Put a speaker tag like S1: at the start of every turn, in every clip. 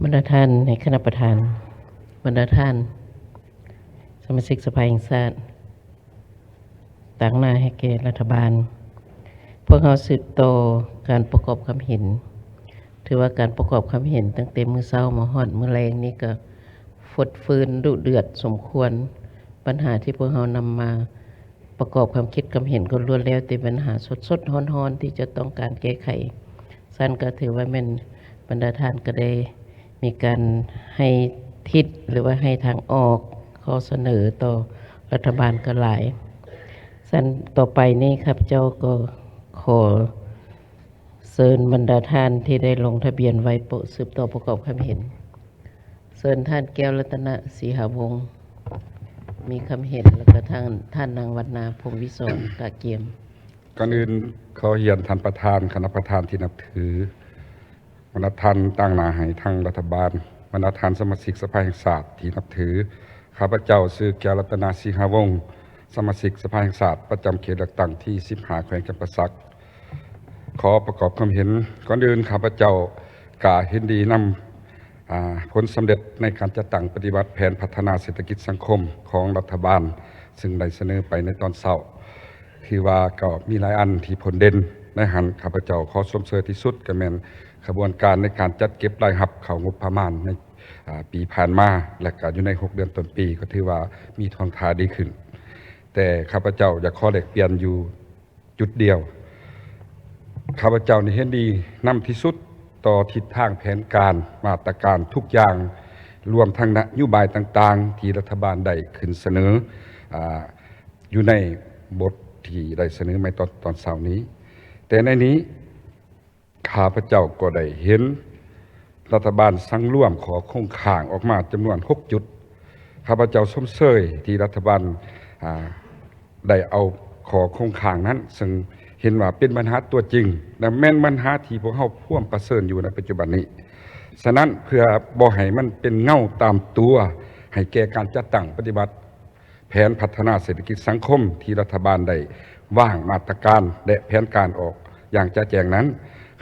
S1: บรรดาท่านในคณะประธานบรรดาท่านสมาชิกสภาแห่งชาติต่างหน้าให้แก่รัฐบาลพวกเราสืบต่อการประกอบความเห็นถือว่าการประกอบความเห็นตั้งแต่มื้อเช้ามาฮอดมื้อแลงนี้ก็ฟดฟืนดุเดือดสมควรปัญหาที่พวกเรานำมาประกอบความคิดความเห็นก็ล้วนแล้วแต่ปัญหาสดๆร้อนๆที่จะต้องการแก้ไขสั้นก็ถือว่าแม่นบรรดาท่านก็ได้มีการให้ทิศหรือว่าให้ทางออกข้อเสนอต่อรัฐบาลก็หลายสั้นต่อไปนี้ครับเจ้าก็ขอเชิญบรรดาท่านที่ได้ลงทะเบียนไว้โปรดสืบต่อประกอบความเห็นเชิญท่านแก้วรัตนศรีหาวงศ์มีคำเห็นแล้วก็ท่านนางวรรณาพงศ์วิศรกะเกียม
S2: ก่อนอื่นเขาเรียนท่านประธานคณะประธานที่นับถือบรรดาท่านตั้งหน้าให้ทางรัฐบาลบรรดาท่านสมาชิกสภาแห่งชาติที่นับถือข้าพเจ้าชื่อแก้วรัตนศรีหาวงศ์สมาชิกสภาแห่งชาติประจำเขตเลือกตั้งที่15แขวงจำปาสักขอประกอบความเห็นก่อนอื่นข้าพเจ้ากาเห็นดีนำผลสำเร็จในการจัดตั้งปฏิบัติแผนพัฒนาเศรษฐกิจสังคมของรัฐบาลซึ่งได้เสนอไปในตอนเช้าที่ว่าก็มีหลายอันที่ผลเด่นในหันข้าพเจ้าขอชมเชยที่สุดก็แม่นขบวนการในการจัดเก็บรายรับเข้างบประมาณในปีผ่านมาและก็อยู่ใน6เดือนต้นปีก็ถือว่ามีทางทาดีขึ้นแต่ข้าพเจ้าอยากขอแลกเปลี่ยนอยู่จุดเดียวข้าพเจ้านี่เห็นดีนำที่สุดต่อทิศทางแผนการมาตรการทุกอย่างรวมทั้งนโยบายต่างๆที่รัฐบาลได้ขึ้นเสนออยู่ในบทที่ได้เสนอมาตอนเช้านี้แต่ในนี้ข้าพเจ้าก็ได้เห็นรัฐบาลสั่งร่วมขอโครงข่างออกมาจำนวน6จุดข้าพเจ้าชมเชยที่รัฐบาลได้เอาขอโครงข่างนั้นซึ่งเห็นว่าเป็นปัญหาตัวจริงและแม่นปัญหาที่พวกเราพ่วงประเสริฐอยู่ในปัจจุบันนี้ฉะนั้นเพื่อบ่ให้มันเป็นเงาตามตัวให้แก่การจัดตั้งปฏิบัติแผนพัฒนาเศรษฐกิจสังคมที่รัฐบาลได้วางมาตรการและแผนการออกอย่างแจ้งนั้น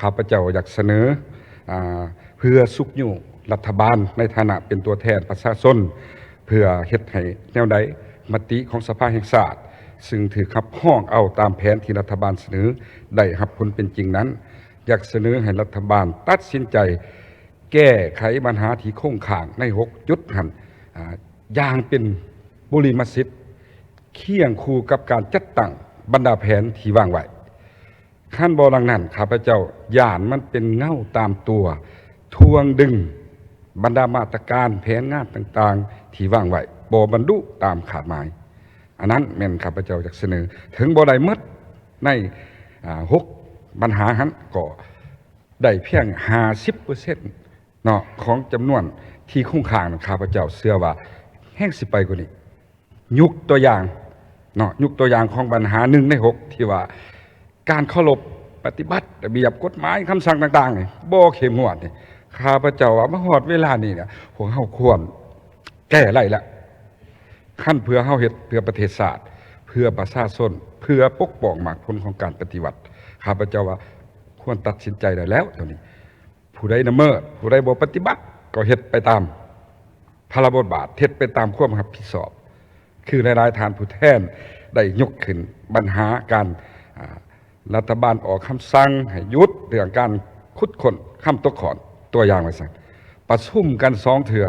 S2: ข้าพเจ้าอยากเสนอเพื่อสุขอยู่รัฐบาลในฐานะเป็นตัวแทนประชาชนเพื่อเฮ็ดให้แนวใดมติของสภาแห่งชาติซึ่งถือขับห้องเอาตามแผนที่รัฐบาลเสนอได้รับผลเป็นจริงนั้นอยากเสนอให้รัฐบาลตัดสินใจแก้ไขปัญหาที่คงค้างใน6จุดหันอย่างเป็นบุริมสิทธิ์เคียงคู่กับการจัดตั้งบรรดาแผนที่วางไว้ขั้นบอลังนั้นข้าพเจ้าย่านมันเป็นเงาตามตัวทวงดึงบรรดามาตรการแผนงานต่างๆที่วางไว้บ่บรรลุตามขาดหมายอันนั้นแม่นข้าพเจ้าอยากเสนอถึงบ่ได้หมดใน6ปัญหาหันก็ได้เพียง 50% เนาะของจำนวนที่คงค้างข้าพเจ้าเชื่อว่าแห้งสิไปกว่านี้ยกตัวอย่างเนาะยกตัวอย่างของปัญหา1ใน6ที่ว่าการเคารพปฏิบัติระเบียบกฎหมายคำสั่งต่างๆนี่บ่เข้มงวดนี่ข้าพเจ้าว่ามาฮอดเวลานี้เนี่ยพวกเฮาควรแก้ไล่ละขั้นเพื่อเฮาเฮ็ดเพื่อประเทศชาติเพื่อประชาชนเพื่อปกป้องมรรคผลของการปฏิวัติข้าพเจ้าว่าควรตัดสินใจได้แล้วเท่านี้ผู้ใดละเมิดผู้ใดบ่ปฏิบัติก็เฮ็ดไปตามพระบทบาทเฮ็ดไปตามความรับผิดชอบคือหลายๆท่านผู้แทนได้ยกขึ้นปัญหาการรัฐบาลออกคำสั่งให้หยุดเรื่องการขุดค้นค้ำตกขอนตัวอย่างไว้สั่นประชุมกัน2เทื่อ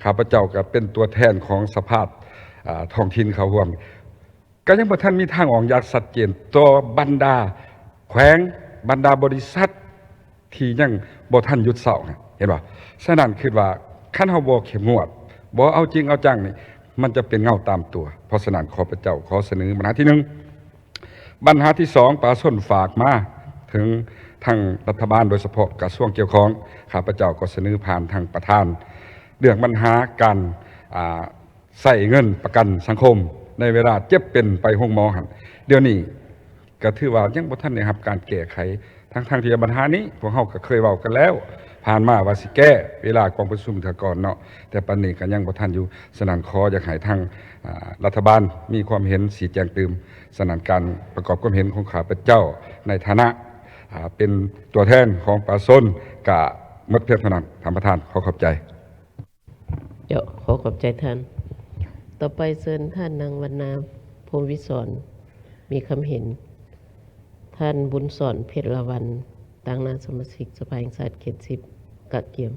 S2: ข้าพเจ้าก็เป็นตัวแทนของสภาท้องถิ่นเขาร่วมก็ยังบ่ทันมีทางออกอย่างชัดเจนต่อบรรดาแขวงบรรดาบริษัทที่ยังบ่ทันหยุดเศร้าเห็นบ่ฉะนั้นคิดว่าคันเฮาบ่เข้มงวดบ่เอาจริงเอาจังนี่มันจะเป็นเงาตามตัวเพราะฉะนั้นข้าพเจ้าขอเสนอปัญหาที่1ปัญหาที่2ประชาชนฝากมาถึงทางรัฐบาลโดยเฉพาะกระทรวงเกี่ยวข้องข้าพเจ้าก็เสนอผ่านทางประธานเรื่องปัญหาการใส่เงินประกันสังคมในเวลาเจ็บเป็นไปโรงหมอหั่นเดี๋ยวนี้ก็ถือว่ายังบ่ทันได้รับการแก้ไขทั้งที่ปัญหานี้พวกเฮาก็เคยเว้ากันแล้วผ่านมาว่าสิแก้เวลากองประชุมเทื่อก่อนเนาะแต่ปัจจุบันก็ยังบ่ทันอยู่ฉะนั้นขออยากให้ทางรัฐบาลมีความเห็นสีแจงเติมฉะนั้นการประกอบความเห็นของข้าพเจ้าในฐานะเป็นตัวแทนของประชาชนก็ หมดเพียงเท่านั้นท่านประธานขอขอบใจ
S1: เดี๋ยวขอขอบใจท่าน ต่อไปเชิญท่านนางวรรณาพรหมวิศรมีคำเห็น ท่านบุญสอนเพชรละวันต่างหน้าสมาชิกสภาแห่งชาติเขต10กะเกียม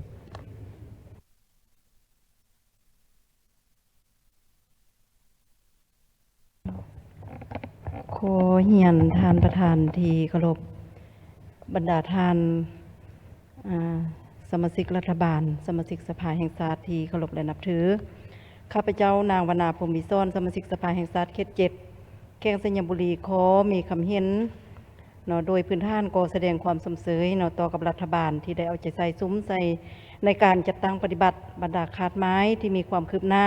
S3: ขอเฮียนทานประธานที่เคารพบรรดาทานสมาชิกรัฐบาลสมาชิกสภาแห่งชาติที่เคารพและนับถือข้าพเจ้านางวรรณาพรหมวิศรสมาชิกสภาแห่งชาติเขต7แขวงสัญญบุรีขอมีคำเห็นเนาะโดยพื้นฐานก็แสดงความสมเสยเนาะต่อกับรัฐบาลที่ได้เอาใจใส่ซุ้มใส่ในการจัดตั้งปฏิบัติบรรดาขาดไม้ที่มีความคืบหน้า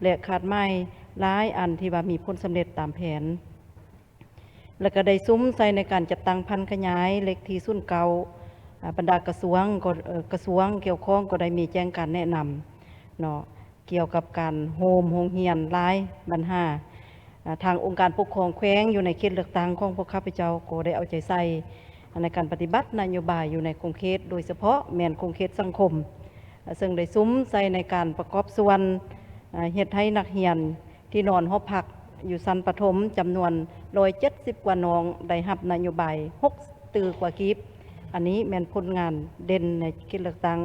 S3: และขาดไม้หลายอันที่ว่ามีผลสำเร็จตามแผน แล้วก็ได้ซุ้มใส่ในการจัดตั้งพันธุ์ขยายเล็กที่สุนเก่าบรรดากระทรวงก็กระทรวงเกี่ยวข้องก็ได้มีแจ้งการแนะนำเนาะเกี่ยวกับการโฮมเฮียนหลายบรรหาทางองค์การปกครองแขวงอยู่ในเขตเลือกตั้งของพวกข้าพเจ้าก็ได้เอาใจใส่ในการปฏิบัตินโยบายอยู่ในโครงเขตโดยเฉพาะแม่นโครงเขตสังคมซึ่งได้ซุ้มใส่ในการประกอบส่วนเฮ็ดให้นักเรียนที่นอนหอพักอยู่ชั้นประถมจำนวน170 กว่าน้องได้รับนโยบาย6ตือกว่ากีบอันนี้แม่นผลงานเด่นในเขตเลือกตั้ง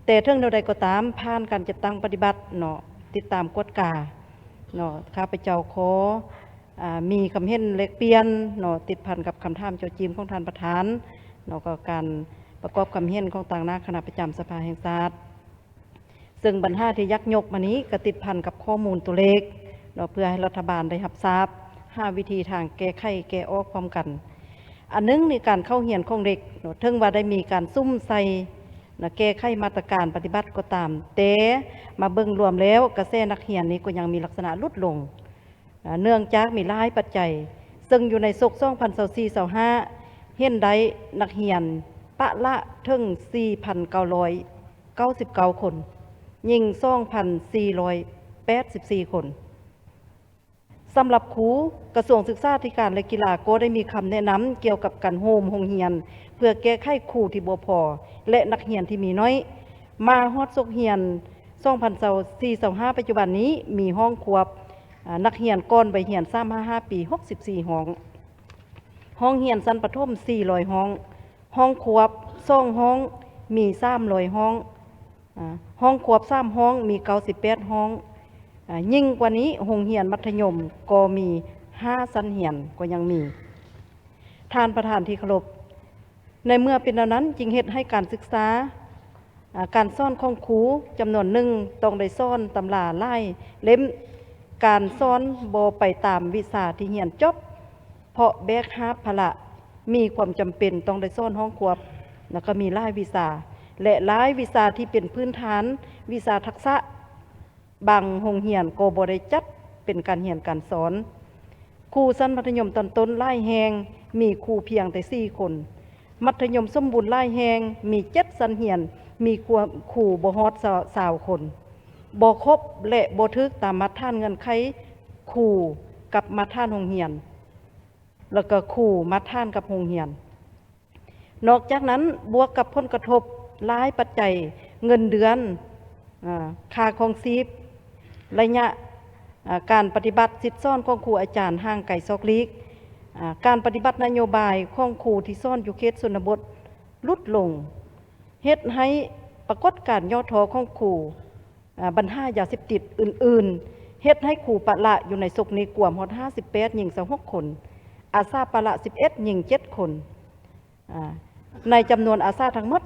S3: แต่เรื่องใดก็ตามผ่านการจัดตั้งปฏิบัติเนาะติดตามกฎกาเนาะข้าพเจ้าขอมีคำเห็นเล็กเปลี่ยนเนาะติดพันกับคำถามเจ้าจีมของท่านประธานเนาะก็การประกอบคำเห็นของต่างหน้าคณะประจำสภาแห่งชาติซึ่งปัญหาที่ยักยกมานี้ก็ติดพันกับข้อมูลตัวเลขเพื่อให้รัฐบาลได้รับทราบ5วิธีทางแก้ไขแก้ออกพร้อมกันอันนึงในการเข้าเรียนของเด็กถึงว่าได้มีการซุ่มใส่แก้ไขมาตรการปฏิบัติก็ตามแต่มาเบิ่งรวมแล้วกระแสนักเรียนนี้ก็ยังมีลักษณะลดลงเนื่องจากมีหลายปัจจัยซึ่งอยู่ในศก2024-25เห็นได้นักเรียนปะละถึง 4,999 คนยิง 2,484 คนสำหรับครูกระทรวงศึกษาธิการและกีฬาก็ได้มีคำแนะนำเกี่ยวกับการโฮมโรงเรียนเพื่อแก้ไขครูที่บ่พอและนักเรียนที่มีน้อยมาฮอดศกเรียน2024-25ปัจจุบันนี้มีห้องควบนักเรียนก่อนไปเรียน355ปี64ห้องเรียนชั้นประถม400ห้องควบ2ห้องมี300ห้องควบ3ห้องมี98ห้องยิ่งกว่านี้โรงเรียนมัธยมก็มี5ชั้นเรียนก็ยังมีท่านประธานที่เคารพในเมื่อเป็นดังนั้นจึงเฮ็ดให้การศึกษาการสอนของครูจำนวนหนึ่งต้องได้สอนตำราหลายเล่มการสอนบ่ไปตามวิชาที่เรียนจบเพราะแบกรับภาระมีความจำเป็นต้องได้สอนห้องควบแล้วก็มีหลายวิชาและหลายวิชาที่เป็นพื้นฐานวิชาทักษะบางโรงเรียนก็บ่ได้จัดเป็นการเรียนการสอนครูชั้นมัธยมตอนต้นหลายแห่งมีครูเพียงแต่4คนมัธยมสมบูรณ์หลายแห่งมี7ชั้นเรียนมีครูบ่ฮอด20คนบ่ครบและบ่ถึกตามมาตรฐานเงื่อนไขครูกับมาตรฐานโรงเรียนแล้วก็ครูมาตรฐานกับโรงเรียนนอกจากนั้นบวกกับผลกระทบหลายปัจจัยเงินเดือนค่าครองชีพระยะการปฏิบัติสิทธิซ่อนของครูอาจารย์ห่างไกลซอกลีกการปฏิบัตินโยบายของครูที่ซ่อนอยู่เขตชนบทลดลงเฮ็ดให้ปรากฏการย่อท้อของครูปัญหายาเสพติดอื่นๆเฮ็ดให้ครูปะละอยู่ในศกนี้กว่าฮอด58หญิง26คนอาสาปะละ11หญิง7คนในจำนวนอาสาทั้งหมด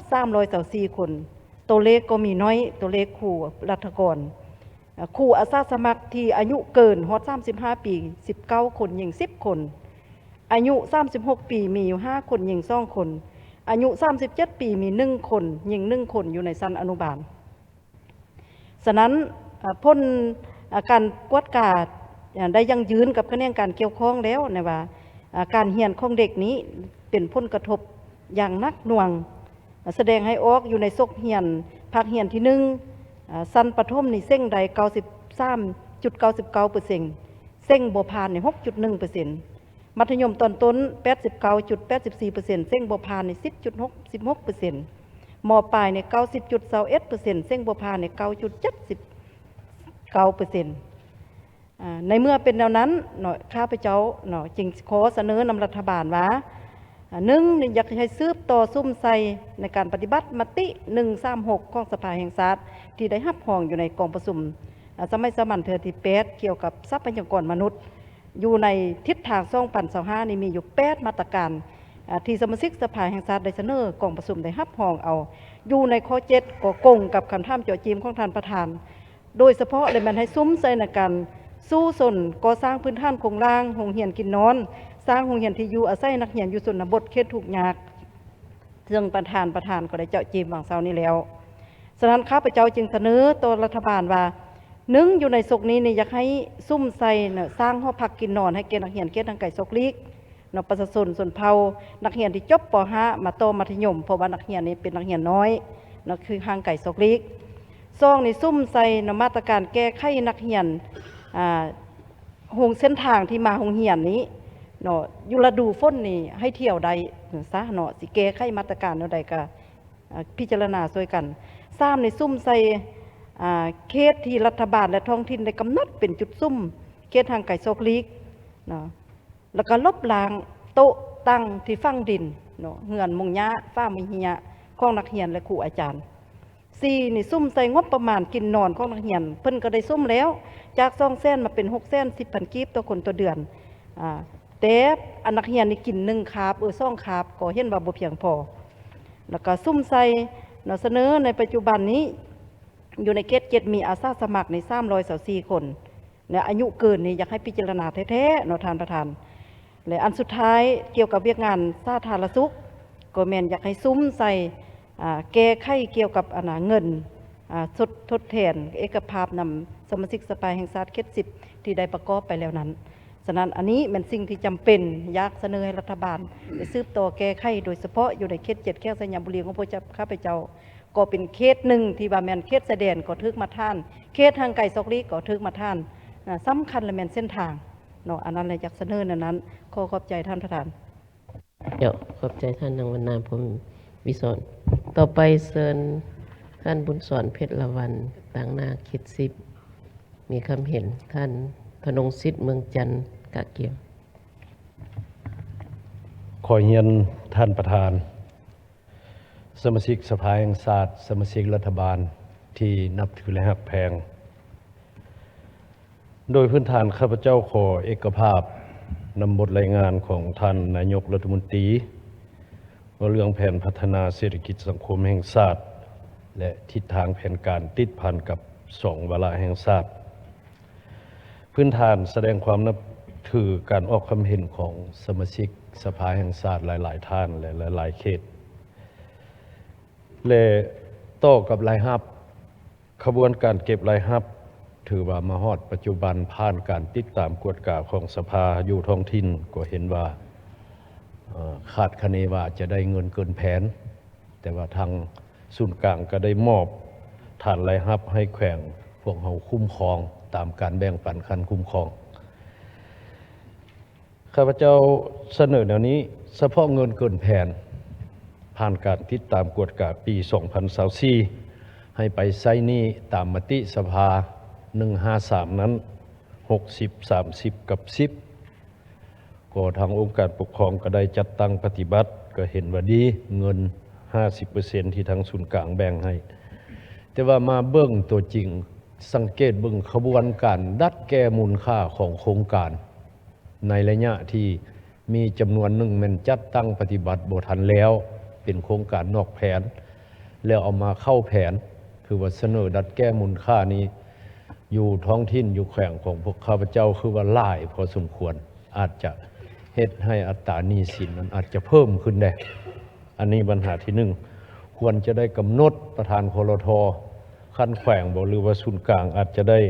S3: 324คนตัวเลขก็มีน้อยตัวเลขครูรัฐกรครูอาสาสมัครที่อายุเกินฮอด35ปี19คนหญิง10คนอายุ36ปีมีอยู่5คนหญิง2คนอายุ37ปีมี1คนหญิง1คนอยู่ในชั้นอนุบาลฉะนั้นพ้นการกวดกาได้ยังยืนกับคะแนนการเกี่ยวข้องแล้วนะว่าการเรียนของเด็กนี้เป็นผลกระทบอย่างหนักหน่วงแสดงให้ออกอยู่ในศกเรียนภาคเรียนที่1ชั้นประถมนี่เส้งใด 93.99% เส้งบ่ผ่านนี่ 6.1% มัธยมตอนต้น 89.84% เส้งบ่ผ่านนี่ 10.16% ม.ปลายเนี่ย 90.21% เส้งบัวพาเนี่ย 9.79%ในเมื่อเป็นแนวนั้นเนาะข้าพเจ้าเนาะจึงขอเสนอนำรัฐบาลว่าหนึ่งอยากให้สืบต่อซุ่มใส่ในการปฏิบัติมติ136ของสภาแห่งชาติที่ได้รับรองอยู่ในกองประชุมสมัยสามัญเทื่อที่8เกี่ยวกับทรัพยากรมนุษย์อยู่ในทิศทาง2025นี่มีอยู่8มาตรการที่สมาชิกสภาแห่งชาติได้เสนอกองประชุมได้รับรองเอาอยู่ในข้อ7ก็กงกับคำถามเจาะจีมของท่านประธานโดยเฉพาะเลยมันให้ซุ้มใส่ในการสู้สนก่อสร้างพื้นฐานโครงล่างโรงเรียนกินนอนสร้างโรงเรียนที่อยู่อาศัยนักเรียนอยู่ชนบทเขตทุกข์ยากซึ่งประธานก็ได้เจาะจีมวางเสานี้แล้วฉะนั้นข้าพเจ้าจึงเสนอต่อรัฐบาลว่าอยู่ในศกนี้นี่อยากให้ซุ่มใส่สร้างหอพักกินนอนให้แก่นักเรียนเขตทางไกลศกลีกประชาชนส่วนเผ่านักเรียนที่จบป .5 มาโตมัธยมเพราะว่านักเรียนนี้เป็นนักเรียนน้อยนั่นคือทางไกลศกลีกซ่องนี่ซุ่มใส่มาตรการแก้ไขนักเรียนโรงเส้นทางที่มาโรงเรียนนี้เนาะอยู่ฤดูฝนนี่ให้เที่ยวใดซะเนาะสิแก้ไขมาตรการแนวใดก็พิจารณาช่วยกัน3ในซุ่มใส่เขตที่รัฐบาลและท้องถิ่นได้กำหนดเป็นจุดซุ่มเขตทางไกลโซกลีกเนาะแล้วก็ลบล้างโต๊ะตั้งที่ฟังดินเนาะเหือนมุงยะฟ้ามิเฮียของนักเรียนและครูอาจารย์4นี่ซุ่มใส่งบประมาณกินนอนของนักเรียนเพิ่นก็ได้ซุ่มแล้วจาก200,000มาเป็น610,000กีบต่อคนต่อเดือนแต่นักเรียนนี่กิน1คาบ2คาบก็เห็นว่าบ่เพียงพอแล้วก็ซุ่มใส่เนาะเสนอในปัจจุบันนี้อยู่ในเขต7มีอาสาสมัครใน324คนและอายุเกินนี่อยากให้พิจารณาแท้ๆเนาะท่านประธานและอันสุดท้ายเกี่ยวกับเวียกงานสาธารณสุขก็แม่นอยากให้ซุ้มใส่แก้ไขเกี่ยวกับเงินทดแทนเอกภาพนำสมาชิกสภาแห่งชาติเขต10ที่ได้ประกอบไปแล้วนั้นฉะนั้นอันนี้เป็นสิ่งที่จำเป็นอยากเสนอให้รัฐบาลได้สืบต่อแก้ไขโดยเฉพาะอยู่ในเขต7แขวงสยามบุรีของพระเจ้าข้าพเจ้าก็เป็นเขตหนึ่งที่ว่าแม่นเขตแสดงก็ทึกมาท่านเขตทางไกลซอกลีก็ทึกมาท่านสำคัญและแม่นเส้นทางเนาะอันนั้นเลยอยากเสนอนั้นขอขอบใจท่านประธาน
S1: เดี๋ยวขอบใจท่านนางวรรณาพรหมวิศรต่อไปเชิญท่านบุญสอนเพชรละวันต่างนาเขต10มีคำเห็นท่านธนงศิษย์เมืองจันทร์กะเกียม
S4: ขอเรียนท่านประธานสมาชิกสภาแห่งชาติสมาชิกรัฐบาลที่นับถือและฮักแพงโดยพื้นฐานข้าพเจ้าขอเอกภาพนำบทรายงานของท่านนายกรัฐมนตรีว่าเรื่องแผนพัฒนาเศรษฐกิจสังคมแห่งชาติและทิศทางแผนการติดพันกับ2วาระแห่งชาติพื้นฐานแสดงความนับถือการออกความเห็นของสมาชิกสภาแห่งชาติหลายๆท่านและหลายๆเขตและต่อกับรายรับขบวนการเก็บรายรับถือว่ามาฮอดปัจจุบันผ่านการติดตามกวดกาของสภาอยู่ท้องถิ่นก็เห็นว่าคาดคะเนว่าจะได้เงินเกินแผนแต่ว่าทางศูนย์กลางก็ได้มอบฐานรายรับให้แขวงพวกเฮาคุ้มครองตามการแบ่งปันคันคุ้มครองข้าพเจ้าเสนอแนวนี้เฉพาะเงินเกินแผนผ่านการติดตามกวดกาปี 2024ให้ไปใช้หนี้ตามมติสภา 153 นั้น 60 30 กับ 10ก็ทางองค์การปกครองก็ได้จัดตั้งปฏิบัติก็เห็นว่าดีเงิน 50% ที่ทางศูนย์กลางแบ่งให้แต่ว่ามาเบิ่งตัวจริงสังเกตเบิ่งขบวนการดัดแก้มูลค่าของโครงการในระยะที่มีจำนวนหนึ่งมันจัดตั้งปฏิบัติบ่ทันแล้วเป็นโครงการนอกแผนแล้วเอามาเข้าแผนคือว่าเสนอดัดแก้มูลค่านี้อยู่ท้องถิ่นอยู่แขวงของพวกข้าพเจ้าคือว่าหลายพอสมควรอาจจะเฮ็ดให้อัตราหนี้สินนั้นอาจจะเพิ่มขึ้นได้อันนี้ปัญหาที่หนึ่งควรจะได้กำหนดประธานครท.ขั้นแขวงบ่หรือว่าศูนย์กลางอาจจะได้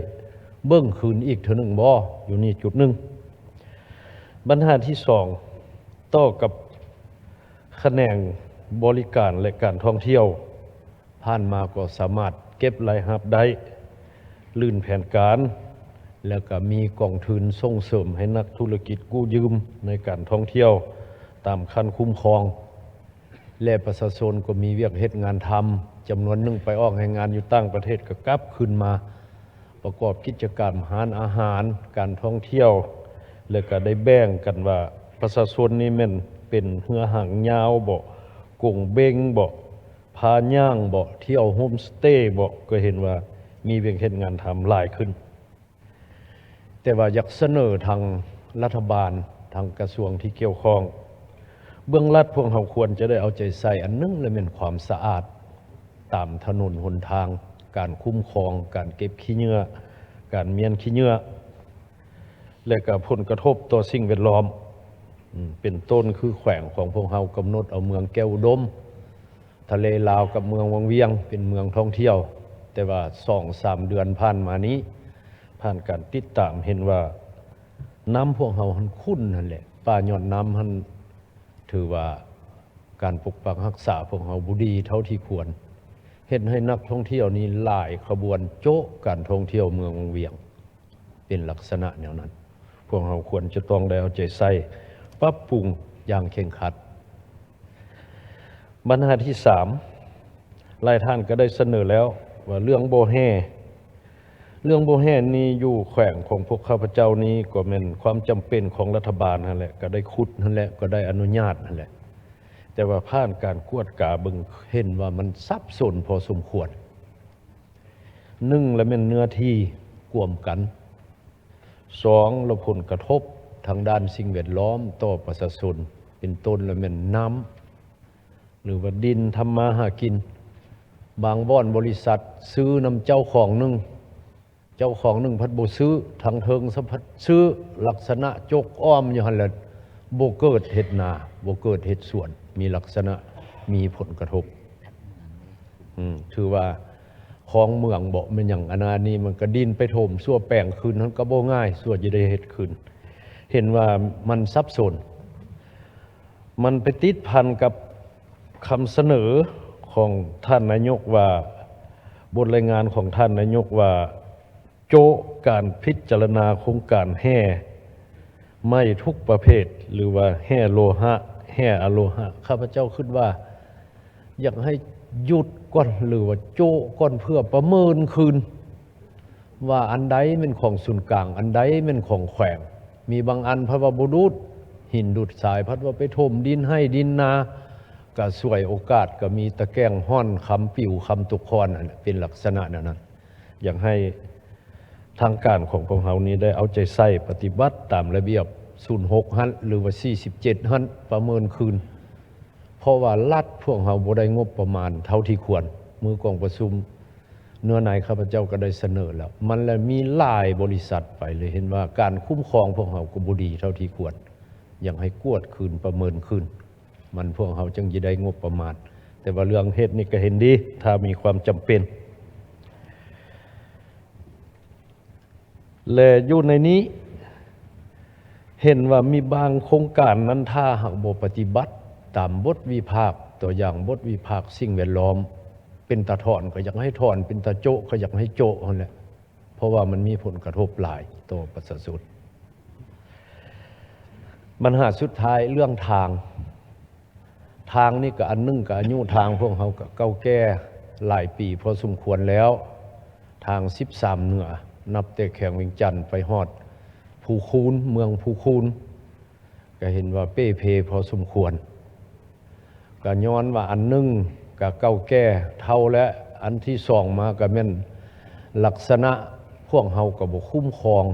S4: เบิ่งคืนอีกเท่านึงบ่อยู่นี่จุดหนึ่งปัญหาที่สองต่อกับแขนงบริการและการท่องเที่ยวผ่านมาก็สามารถเก็บรายรับได้ลื่นแผนการแล้วก็มีกองทุนส่งเสริมให้นักธุรกิจกู้ยืมในการท่องเที่ยวตามขั้นคุ้มครอง และประชาชนก็มีเวียกเฮ็ดงานทำจำนวนหนึ่งไปออกให้งานอยู่ต่างประเทศก็กลับขึ้นมาประกอบกิจกรรมหารอาหารการท่องเที่ยวแล้วก็ได้แบ่งกันว่าประชาชนนี่แม่นเป็นเรือหางยาวบ่กงเบงบ่พาย่างบ่เที่ยวโฮมสเตย์บ่ก็เห็นว่ามีเวียกเฮ็ดงานทำหลายขึ้นแต่ว่าอยากเสนอทางรัฐบาลทางกระทรวงที่เกี่ยวข้องเบื้องลัดพวกเราควรจะได้เอาใจใส่อันนึงและเป็นความสะอาดตามถนนหนทางการคุ้มครองการเก็บขี้เหงื่อการเมียนขี้เหงื่อและก็ผลกระทบต่อสิ่งแวดล้อมเป็นต้นคือแขวงของพวกเรากำหนดเอาเมืองแก้วอุดมทะเลลาวกับเมืองวังเวียงเป็นเมืองท่องเที่ยวแต่ว่า 2-3 เดือนผ่านมานี้ผ่านการติดตามเห็นว่าน้ำพวกเราหันขุ่นนั่นแหละป่าหย่อนน้ำหันถือว่าการปกปักรักษาพวกเราบ่ดีเท่าที่ควรเห็นให้นักท่องเที่ยวนี้หลายขบวนโจ๊ะการท่องเที่ยวเมืองวังเวียงเป็นลักษณะแนวนั้นพวกเราควรจะต้องได้เอาใจใส่ปรับปรุงอย่างเคร่งครัดปัญหาที่3หลายท่านก็ได้เสนอแล้วว่าเรื่องโบแห่นี้อยู่แขวงของพวกข้าพเจ้านี้ก็เป็นความจำเป็นของรัฐบาลนั่นแหละก็ได้ขุดนั่นแหละก็ได้อนุญาตนั่นแหละแต่ว่าผ่านการกวดกาเบิ่งเห็นว่ามันซับซ้อนพอสมควร1และเป็นเนื้อที่กวมกัน2และผลกระทบทางด้านสิ่งแวดล้อมต่อประชาชนเป็นต้นและเป็นน้ำหรือว่าดินทำมาหากินบางบ่อนบริษัทซื้อนำเจ้าของหนึ่งพัดบ่ซื้อทางเทิงสัมพัดซื้อลักษณะจกอ้อมอยู่หั่นแหละบ่เกิดเฮ็ดนาบ่เกิดเฮ็ดสวนมีลักษณะมีผลกระทบถือว่าของเมืองบ่แม่นหยังอนานี้มันก็ดินไปถมซั่วแป้งคืนนั้นก็บ่ง่ายซั่วจะได้เฮ็ดคืนเห็นว่ามันซับซ้อนมันไปติดพันกับคำเสนอของท่านนายกว่าบทรายงานของท่านนายกว่าโจการพิจารณาโครงการแห่ไม่ทุกประเภทหรือว่าแห่โลหะแห่อโลหะข้าพเจ้าคิดว่าอยากให้หยุดก่อนหรือว่าโจก่อนเพื่อประเมินคืนว่าอันใดเป็นของศูนย์กลางอันใดเป็นของแขวงมีบางอันพระว่าบุรุษหินดุดสายพัดว่าไปถมดินให้ดินนาก็สวยโอกาสก็มีตะแกรงห้อนคำปิวคำตุกคอนเป็นลักษณะนั้นอยากให้ทางการของพวกเรานี้ได้เอาใจใส่ปฏิบัติตามระเบียบ06หันหรือว่า47หันประเมินคืนเพราะว่ารัฐพวกเราบ่ได้งบประมาณเท่าที่ควรมือกองประชุมเนื้อในข้าพเจ้าก็ได้เสนอแล้วมันและมีหลายบริษัทไปเลยเห็นว่าการคุ้มครองพวกเราก็บ่ดีเท่าที่ควรอยากให้กวดคืนประเมินคืนมันพวกเราจึงจะได้งบประมาณแต่ว่าเรื่องเฮ็ดนี่ก็เห็นดีถ้ามีความจำเป็นและอยู่ในนี้เห็นว่ามีบางโครงการนั้นถ้าหากบ่ปฏิบัติตามบทวิพากษ์ตัวอย่างบทวิพากษ์สิ่งแวดล้อมเป็นตาถอนก็อยากให้ถอนเป็นตาโจะก็อยากให้โจะนั่นแหละเพราะว่ามันมีผลกระทบหลายต่อประชาชนปัญหาสุดท้ายเรื่องทางนี่ก็อันนึงกับอายุทางพวกเขาก็เก่าแก่หลายปีพอสมควรแล้วทาง13เหนือนับแต่แขวงเวียงจันทน์ไปฮอดภูคูนเมืองภูคูนก็เห็นว่าเป้เพพอสมควรก็ย้อนว่าอันนึงก็เก่าแก่เท่าและอันที่2มาก็แม่นลักษณะพวกเฮาก็บ่คุ้มครอง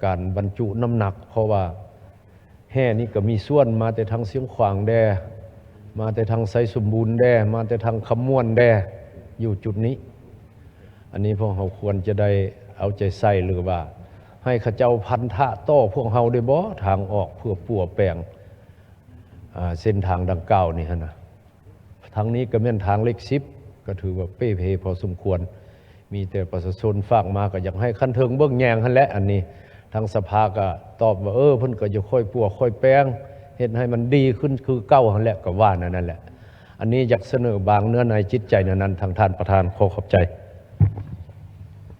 S4: การบรรจุน้ำหนักเพราะว่าแห่นี้ก็มีส่วนมาแต่ทางเสียงขวางแดมาแต่ทางไสสมบูรณ์แดมาแต่ทางคำม่วนแดอยู่จุดนี้อันนี้พวกเราควรจะได้เอาใจใส่หรือว่าให้ข้าเจ้าพันธะต่อพวกเราได้บ่ทางออกเพื่อปัวแปลงเส้นทางดังกล่าวนี่ฮะนะทางนี้ก็แม่นทางเล็ก10ก็ถือว่าเป้เพพอสมควรมีแต่ประชาชนฝากมาก็อยากให้คันเทิงเบิ่งแยงหั่นแหละอันนี้ทางสภาก็ตอบว่าเพิ่นก็จะค่อยปัวค่อยแปลงเฮ็ดให้มันดีขึ้นคือเก่าหั่นแหละก็ว่านั่นแหละอันนี้อยากเสนอบางเนื้อในจิตใจนั้นทางท่านประธานขอขอบใจ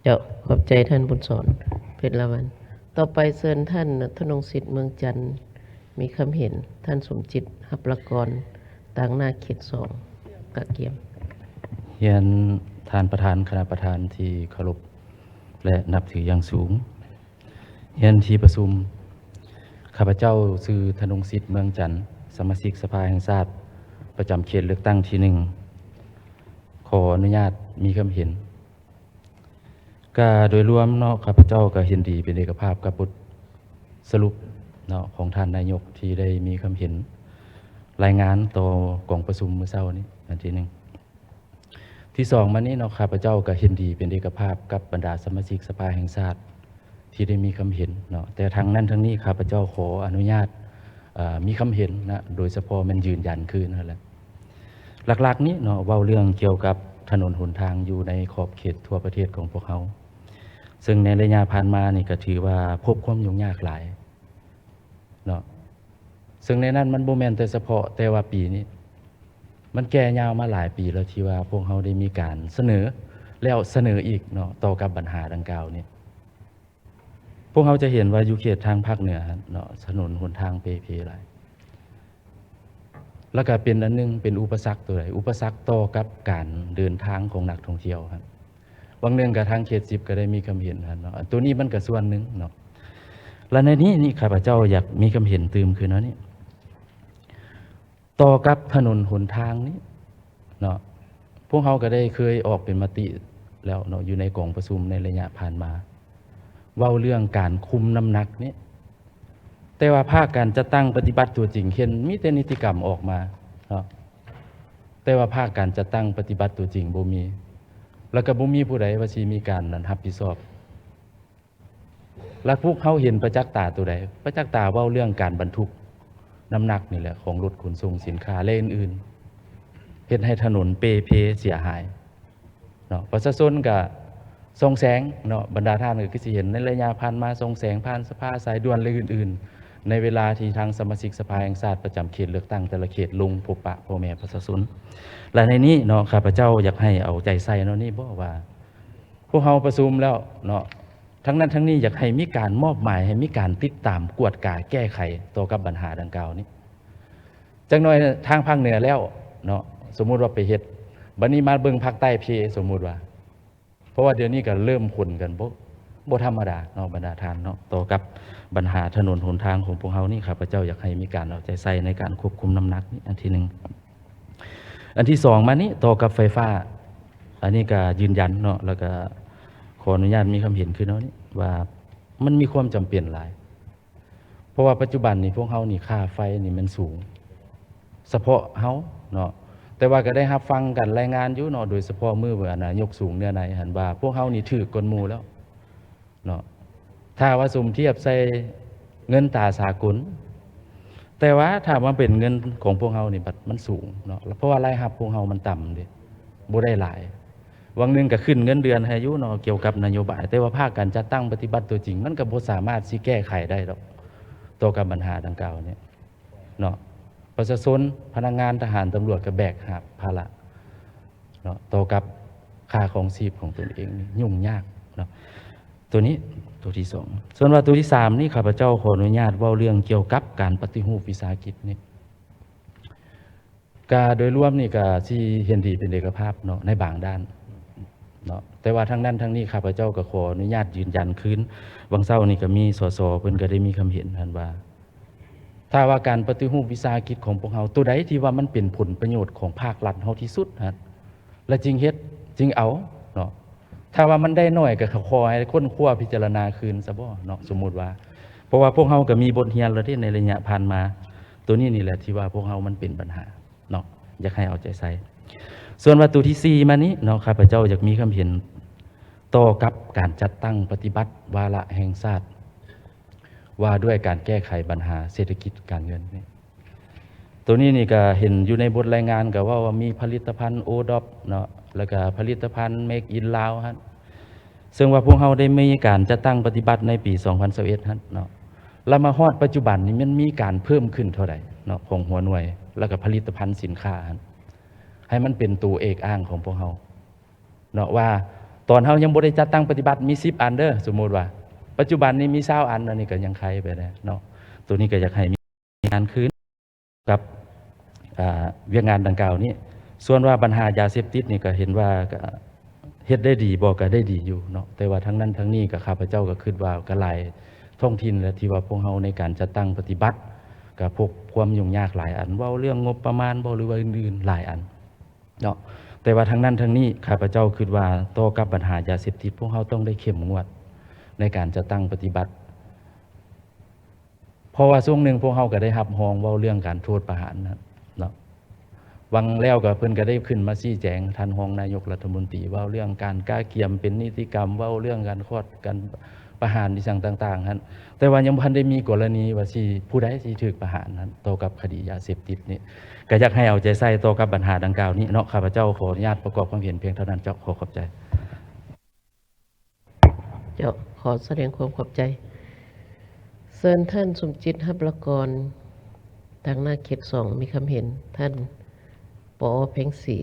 S1: เจ้าขอบใจท่านบุญสอนเพชรละวันต่อไปเชิญท่านธนงศิษย์เมืองจันทร์มีคำเห็นท่านสมจิตหับละกร ต่างหน้าเขต2กะเกียม
S5: เรียนท่านประธานคณะประธานที่เคารพและนับถืออย่างสูงเรียนที่ประชุมข้าพเจ้าชื่อธนงศิษย์เมืองจันทร์สมาชิกสภาแห่งชาติประจำเขตเลือกตั้งที่1ขออนุญาตมีคำเห็นก็โดยรวมเนาะข้าพเจ้าก็เห็นดีเป็นเอกภาพกับบทสรุปเนาะของท่านนายกที่ได้มีคำเห็นรายงานต่อกองประชุมเมื่อเช้านี้อันที่1ที่2มานี้เนาะข้าพเจ้าก็เห็นดีเป็นเอกภาพกับบรรดาสมาชิกสภาแห่งชาติที่ได้มีคำเห็นเนาะแต่ทางนั้นทางนี้ข้าพเจ้าขออนุญาตมีคำเห็นนะโดยเฉพาะมันยืนยันขึ้นนั่นแหละหลักๆนี้เนาะเว้าเรื่องเกี่ยวกับถนนหนทางอยู่ในขอบเขตทั่วประเทศของพวกเขาซึ่งในระยะผ่านมานี่ก็ถือว่าพบความยุ่งยากหลายเนาะซึ่งในนั้นมันบ่แม่นแต่เฉพาะแต่ว่าปีนี้มันแก่ยาวมาหลายปีแล้วที่ว่าพวกเขาได้มีการเสนอแล้วเสนออีกเนาะต่อกับปัญหาดังกล่าวนี้พวกเขาจะเห็นว่าอยู่เขตทางภาคเหนือเนาะถนนหนทางเปหลายแล้วก็เป็นอันนึงเป็นอุปสรรคตัวใดอุปสรรคต่อกับการเดินทางของนักท่องเที่ยวครับบางเรื่องกับทางเขต10ก็ได้มีคำเห็นเนาะตัวนี้มันก็ส่วนหนึ่งเนาะและในนี้นี่ข้าพเจ้าอยากมีคำเห็นตืมคือเนาะนี่ต่อกับถนนหนทางนี้เนาะพวกเขาก็ได้เคยออกเป็นมติแล้วเนาะอยู่ในกองประชุมในระยะผ่านมาเว้าเรื่องการคุมน้ำหนักนี้แต่ว่าภาคการจะตั้งปฏิบัติตัวจริงเห็นมีแต่นิติกรรมออกมาเนาะแต่ว่าภาคการจะตั้งปฏิบัติตัวจริงบ่มีแล้วก็บ่มีผู้ใดว่าสิมีการนั้นรับผิดชอบแล้วพวกเขาเห็นประจักษ์ตาตัวใดประจักษ์ตาเว้าเรื่องการบรรทุกน้ำหนักนี่แหละของรถขนส่งสินค้าและอื่นๆเฮ็ดให้ถนนเปเสียหายเนาะประชาชนก็ส่งแสงเนาะบรรดาท่านก็สิเห็นในระยะผ่านมาส่งแสงผ่านสภาสายด่วนและอื่นๆในเวลาที่ทางสมาชิกสภาแห่งชาติประจำเขตเลือกตั้งแต่ละเขตลงพบปะพ่อแม่ประชาชนและในนี้เนาะข้าพเจ้าอยากให้เอาใจใส่เนาะนี่บ่ว่าพวกเราประชุมแล้วเนาะทั้งนั้นทั้งนี้อยากให้มีการมอบหมายให้มีการติดตามกวดกาแก้ไขต่อกับปัญหาดังกล่าวนี้จักหน่อยทางภาคเหนือแล้วเนาะสมมุติว่าไปเฮ็ดบัดนี้มาเบิ่งภาคใต้พี่สมมุติว่าเพราะว่าเดี๋ยวนี้ก็เริ่มคนกันบ่ธรรมดาเนาะบรรดาท่านเนาะต่อกับปัญหาถนนหนทางของพวกเฮานี่ข้าพเจ้าอยากให้มีการเอาใจใส่ในการควบคุมน้ำหนักนี่อันที่1อันที่2มานี้ต่อกับไฟฟ้าอันนี้ก็ยืนยันเนาะแล้วก็ขออนุญาตมีความเห็นคือเนาะนี่ว่ามันมีความจำเป็นหลายเพราะว่าปัจจุบันนี่พวกเฮานี่ค่าไฟนี่มันสูงเฉพาะเฮาเนาะแต่ว่าก็ได้รับฟังกันรายงานอยู่เนาะโดยเฉพาะมื้อว่านายกสูงเนี่ยในหันว่าพวกเฮานี่ถือกฎหมู่แล้วเนาะถ้าว่าสมเทียบใส่เงินตราสากลแต่ว่าถ้ามันเป็นเงินของพวกเฮานี่บัดมันสูงเนาะเพราะว่ารายรับพวกเฮามันต่ำเด้บ่ได้หลายวังนึงก็ขึ้นเงินเดือนให้อยู่เนาะเกี่ยวกับนโยบายแต่ว่าภาคการจัดตั้งปฏิบัติตัวจริงมันก็บ่สามารถสิแก้ไขได้ดอกต่อกับปัญหาดังกล่าวนี้เนาะประชาชนพนักงานทหารตำรวจก็แบกรับภาระเนาะต่อกับค่าของชีพของตนเองนี่ยุ่งยากเนาะตัวนี้ตัวที่2ส่วนว่าตัวที่3นี่ข้าพเจ้าขออนุญาตเว้าเรื่องเกี่ยวกับการปฏิรูปวิสาหกิจนี่ก็โดยรวมนี่ก็สิเห็นดีเป็นเอกภาพเนาะในบางด้านเนาะแต่ว่าทั้งนั้นทั้งนี้ข้าพเจ้าก็ขออนุญาตยืนยันคืนบางเช้านี่ก็มีสสเพิ่นก็ได้มีคำเห็นท่านว่าถ้าว่าการปฏิรูปวิสาหกิจของพวกเฮาตัวใดที่ว่ามันเป็นผลประโยชน์ของภาครัฐเฮาที่สุดฮะและจริงเฮ็ดจริงเอาเนาะถ้าว่ามันได้น้อยก็ขอให้คนครัวพิจารณาคืนซะบ่เนาะสมมุติว่าเพราะว่าพวกเฮาก็มีบทเรียนแล้วที่ในระยะผ่านมาตัวนี้นี่แหละที่ว่าพวกเฮามันเป็นปัญหาเนาะอยากให้เอาใจใส่ส่วนว่าตัวที่4มานี้เนาะข้าพเจ้าอยากมีคำเห็นต่อกับการจัดตั้งปฏิบัติวาระแห่งชาติว่าด้วยการแก้ไขปัญหาเศรษฐกิจการเงินนี่ตัวนี้นี่ก็เห็นอยู่ในบทรายงานก็ว่ามีผลิตภัณฑ์โอดอปเนาะแล้วก็ผลิตภัณฑ์เมคอินลาวฮะซึ่งว่าพวกเฮาได้มีการจัดตั้งปฏิบัติในปี2021ฮะเนาะแล้วมาฮอดปัจจุบันนี้มันมีการเพิ่มขึ้นเท่าใดเนาะของหัวหน่วยแล้วก็ผลิตภัณฑ์สินค้าฮะให้มันเป็นตัวเอกอ้างของพวกเฮาเนาะว่าตอนเฮายังบ่ได้จัดตั้งปฏิบัติมี10อันเด้อสมมุติว่าปัจจุบันนี้มี20อันอันนี้ก็ยังใครไปได้เนาะตัวนี้ก็อยากให้มีงานคืนกับ เวียกงานดังกล่าวนี้ส่วนว่าปัญหายาเสพติดนี่ก็เห็นว่าก็เฮ็ดได้ดีบ่ก็ได้ดีอยู่เนาะแต่ว่าทั้งนั้นทั้งนี้ก็ข้าพเจ้าก็คิดว่าก็หลายท้องถิ่นและที่ว่าพวกเฮาในการจัดตั้งปฏิบัติก็พบความยุ่งยากหลายอันเว้าเรื่องงบประมาณบ่หรือว่าอื่นๆหลายอันเนาะแต่ว่าทั้งนั้นทั้งนี้ข้าพเจ้าคิดว่าต่อกับปัญหายาเสพติดพวกเฮาต้องได้เข้มงวดในการจัดตั้งปฏิบัติเพราะว่าช่วงหนึ่งพวกเขาก็ได้รับรองเว้าเรื่องการโทษประหารนะเนาะวังแล้วก็เพิ่นก็ได้ขึ้นมาชี้แจงท่านรองนายกรัฐมนตรีเว้าเรื่องการก้าเกียมเป็นนิติกรรมเว้าเรื่องการคลอดการประหารที่สั่งต่างๆนั้นแต่ว่ายังบ่ทันได้มีกรณีว่าสิผู้ใดสิถูกประหารนั้นต่อกับคดียาเสพติดนี่ก็อยากให้เอาใจใส่ต่อกับปัญหาดังกล่าวนี้เนาะข้าพเจ้าขออนุญาตประกอบความเห็นเพียงเท่านั้นเจ้าขอขอบใจ
S1: เจ้าขอแสดงความขอบใจเชิญท่านสมจิตหับละกรทางหน้าเขต2มีคำเห็นท่านปอเพ็งศรี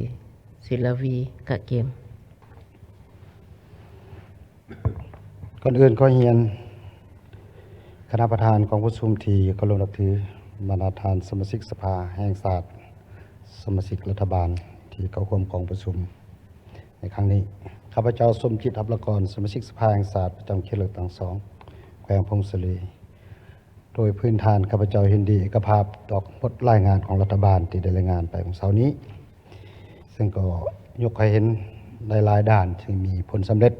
S1: ศิลวีกะเกม
S6: ก่อนอื่นก็เฮียนคณะประธานกองประชุมที่เคารพนับถือบรรดาทานสมาชิกสภาแห่งศาสตร์สมาชิกรัฐบาลที่เข้าร่วมกองประชุมในครั้งนี้ข้าพเจ้าสมจิตอับละกรสมาชิกสภาแห่งศาสตร์ประจำเขตเลือกตั้ง2แขวงพงศลีโดยพื้นฐานข้าพเจ้าเห็นดีเอกภาพต่อบทรายงานของรัฐบาลที่ได้รายงานไปของเสาร์นี้ซึ่งก็ยกให้เห็นในหลายด้านที่มีผลสำเร็จ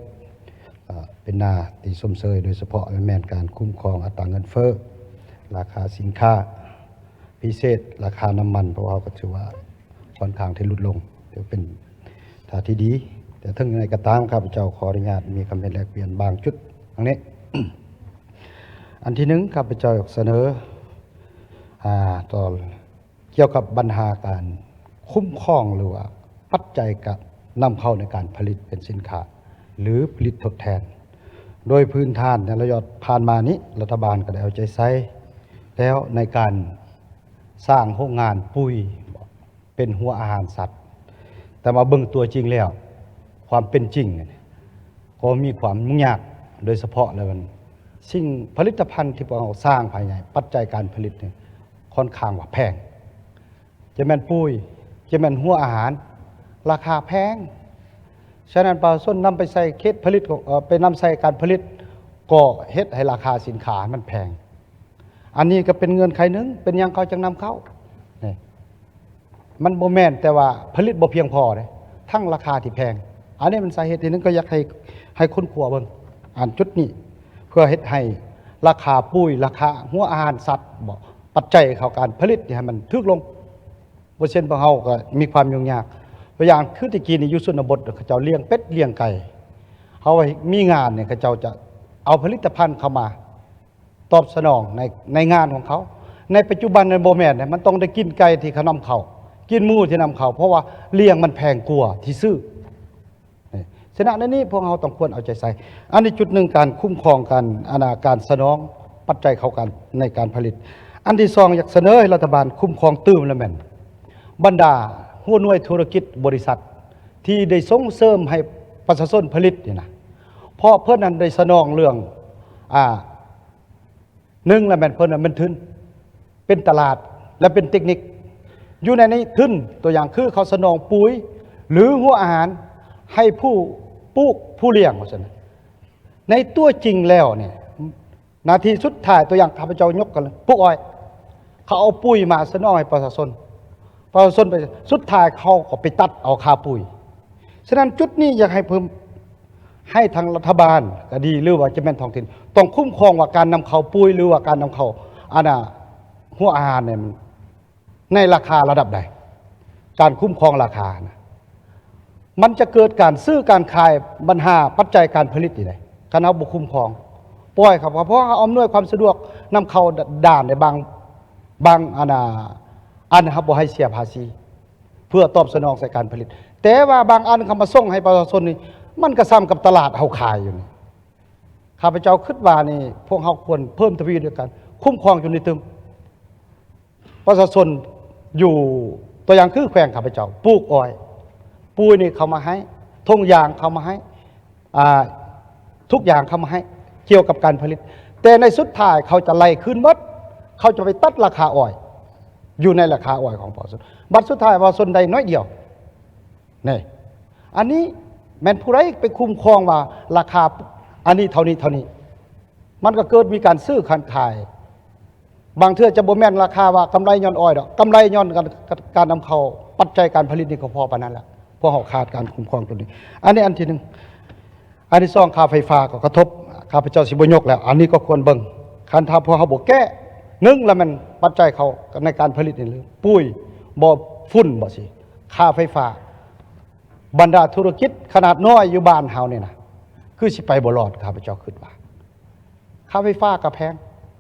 S6: เป็นหน้าที่สมเสยโดยเฉพาะแม่นการคุ้มครองอัตราเงินเฟ้อราคาสินค้าพิเศษราคาน้ำมันเพราะว่าก็ถือว่าค่อนข้างที่ลดลงถือเป็นท่าที่ดีแต่ทั้งในกระตามข้าพเจ้าขออนุญาตมีคำเห็นแลกเปลี่ยนบางจุดทางนี้ อันที่หนึ่งข้าพเจ้าเสนอต่อเกี่ยวกับปัญหาการคุ้มครองหรือว่าปัจจัยกับนำเข้าในการผลิตเป็นสินค้าหรือผลิตทดแทนโดยพื้นฐานในระยะผ่านมานี้รัฐบาลก็ได้เอาใจใส่แล้วในการสร้างโรงงานปุ๋ยเป็นหัวอาหารสัตว์แต่มาเบิ่งตัวจริงแล้วความเป็นจริงก็มีความยุ่งยากโดยเฉพาะเลยมันสิ่งผลิตภัณฑ์ที่พวกเราสร้างภายในปัจจัยการผลิตเนี่ยค่อนข้างว่าแพงจะแม่นปุ๋ยจะแม่นหัวอาหารราคาแพงฉะนั้นปลาส้นนำไปใส่เคสผลิตไปนำใส่การผลิตก็เฮ็ดให้ราคาสินค้ามันแพงอันนี้ก็เป็นเงื่อนไขหนึ่งเป็นยังเขาจังนำเข้านี่มันบ่แม่นแต่ว่าผลิตบ่เพียงพอเลยทั้งราคาที่แพงอันนี้มันสาเหตุที่นึงก็อยากให้คนขัวเบิ่งอ่านจุดนี้เพื่อเฮ็ดให้ราคาปุ๋ยราคาหัวอาหารสัตว์บ่ปัจจัยเข้าการผลิตให้มันถูกลงบ่เช่นพวกเฮาก็มีความยุ่งยากตัวอย่างคือตะกี้นี่อยู่ชนบทเขาเจ้าเลี้ยงเป็ดเลี้ยงไก่เฮามีงานเนี่ยเขาเจ้าจะเอาผลิตภัณฑ์เข้ามาตอบสนองในงานของเขาในปัจจุบันในบ่แม่นเนี่ยมันต้องได้กินไก่ที่เขานำเข้ากินหมูที่นำเข้าเพราะว่าเลี้ยงมันแพงกว่าที่ซื้อฉะนั้นนี้พวกเราต้องควรเอาใจใส่อันนี้จุดหนึ่งการคุ้มครองการสนองปัจจัยเข้ากันในการผลิตอันที่สองอยากเสนอให้รัฐบาลคุ้มครองตื้มและแม่นบรรดาหัวหน่วยธุรกิจบริษัทที่ได้ส่งเสริมให้ประชาชนผลิตนี่นะเพราะเพื่อนนั้นได้สนองเรื่องหนึ่งและแม่นเพื่อนนั้นมันทึนเป็นตลาดและเป็นเทคนิคอยู่ในนี้ทึนตัวอย่างคือเขาสนองปุ๋ยหรือหัวอาหารให้ผู้ปลูกผู้เลี้ยงว่าซั่นในตัวจริงแล้วเนี่ยนาทีสุดท้ายตัวอย่างข้าพเจ้ายกกันปลูกอ้อยเขาเอาปุ๋ยมาสนองให้ประชาชนไปสุดท้ายเขาก็ไปตัดเอาค่าปุ๋ยฉะนั้นจุดนี้อยากให้เพิ่มให้ทางรัฐบาลก็ดีหรือว่าจะเป็นท้องถิ่นต้องคุ้มครองว่าการนำเข้าปุ๋ยหรือว่าการนำเข้าหัวอาหารเนี่ยในราคาระดับใดการคุ้มครองราคานะมันจะเกิดการซื้อการขายปัญหาปัจจัยการผลิตที่ไหนคณะบุคุ้มครองปล่อยครับเพราะเขาอำนวยความสะดวกนำเข้าด่านในบางครับบ่ให้เสียภาษีเพื่อตอบสนองใส่การผลิตแต่ว่าบางอันเขามาส่งให้ประชาชนนี่มันก็ซ้ำกับตลาดเฮาขายอยู่นี่ข้าพเจ้าคิดว่านี่พวกเฮาควรเพิ่มทวีด้วยกันคุ้มครองอยู่ในตึมประชาชนอยู่ตัวอย่างคือแขวงข้าพเจ้าปลูกอ้อยปุ๋ยนี่เขามาให้ทุ่งยางเขามาให้ทุกอย่างเขามาให้เกี่ยวกับการผลิตแต่ในสุดท้ายเขาจะไล่ขึ้นหมดเขาจะไปตัดราคาอ้อย อยู่ในราคาอ้อยของปอสนบัตรสุดท้ายปอสนได้น้อยเดียวนี่อันนี้แม่นผู้ใดไปคุ้มครองว่าราคาอันนี้เท่านี้เท่านี้มันก็เกิดมีการซื้อขายบางเทื่อจะบ่แม่นราคาว่ากำไรย้อนอ้อยดอกกำไรย้อนการนำเข้าปัจจัยการผลิตนี่ก็พอปานนั้นแหละเพราะเฮาขาดการคุ้มครองตัวนี้อันนี้อันที่หนึ่งอันที่สองค่าไฟฟ้าก็กระทบข้าพเจ้าสิบ่ยกแล้วอันนี้ก็ควรเบิ่งคันถ้าพอเฮาบ่แก้หนึ่งแล้วมันปัจจัยเขาในการผลิตนี่หรือปุ๋ยบ่ฝุ่นบ่สิค่าไฟฟ้าบรรดาธุรกิจขนาดน้อยอยู่บ้านเฮานี่นะคือสิไปบ่รอดข้าพเจ้าคิดว่าค่าไฟฟ้าก็แพง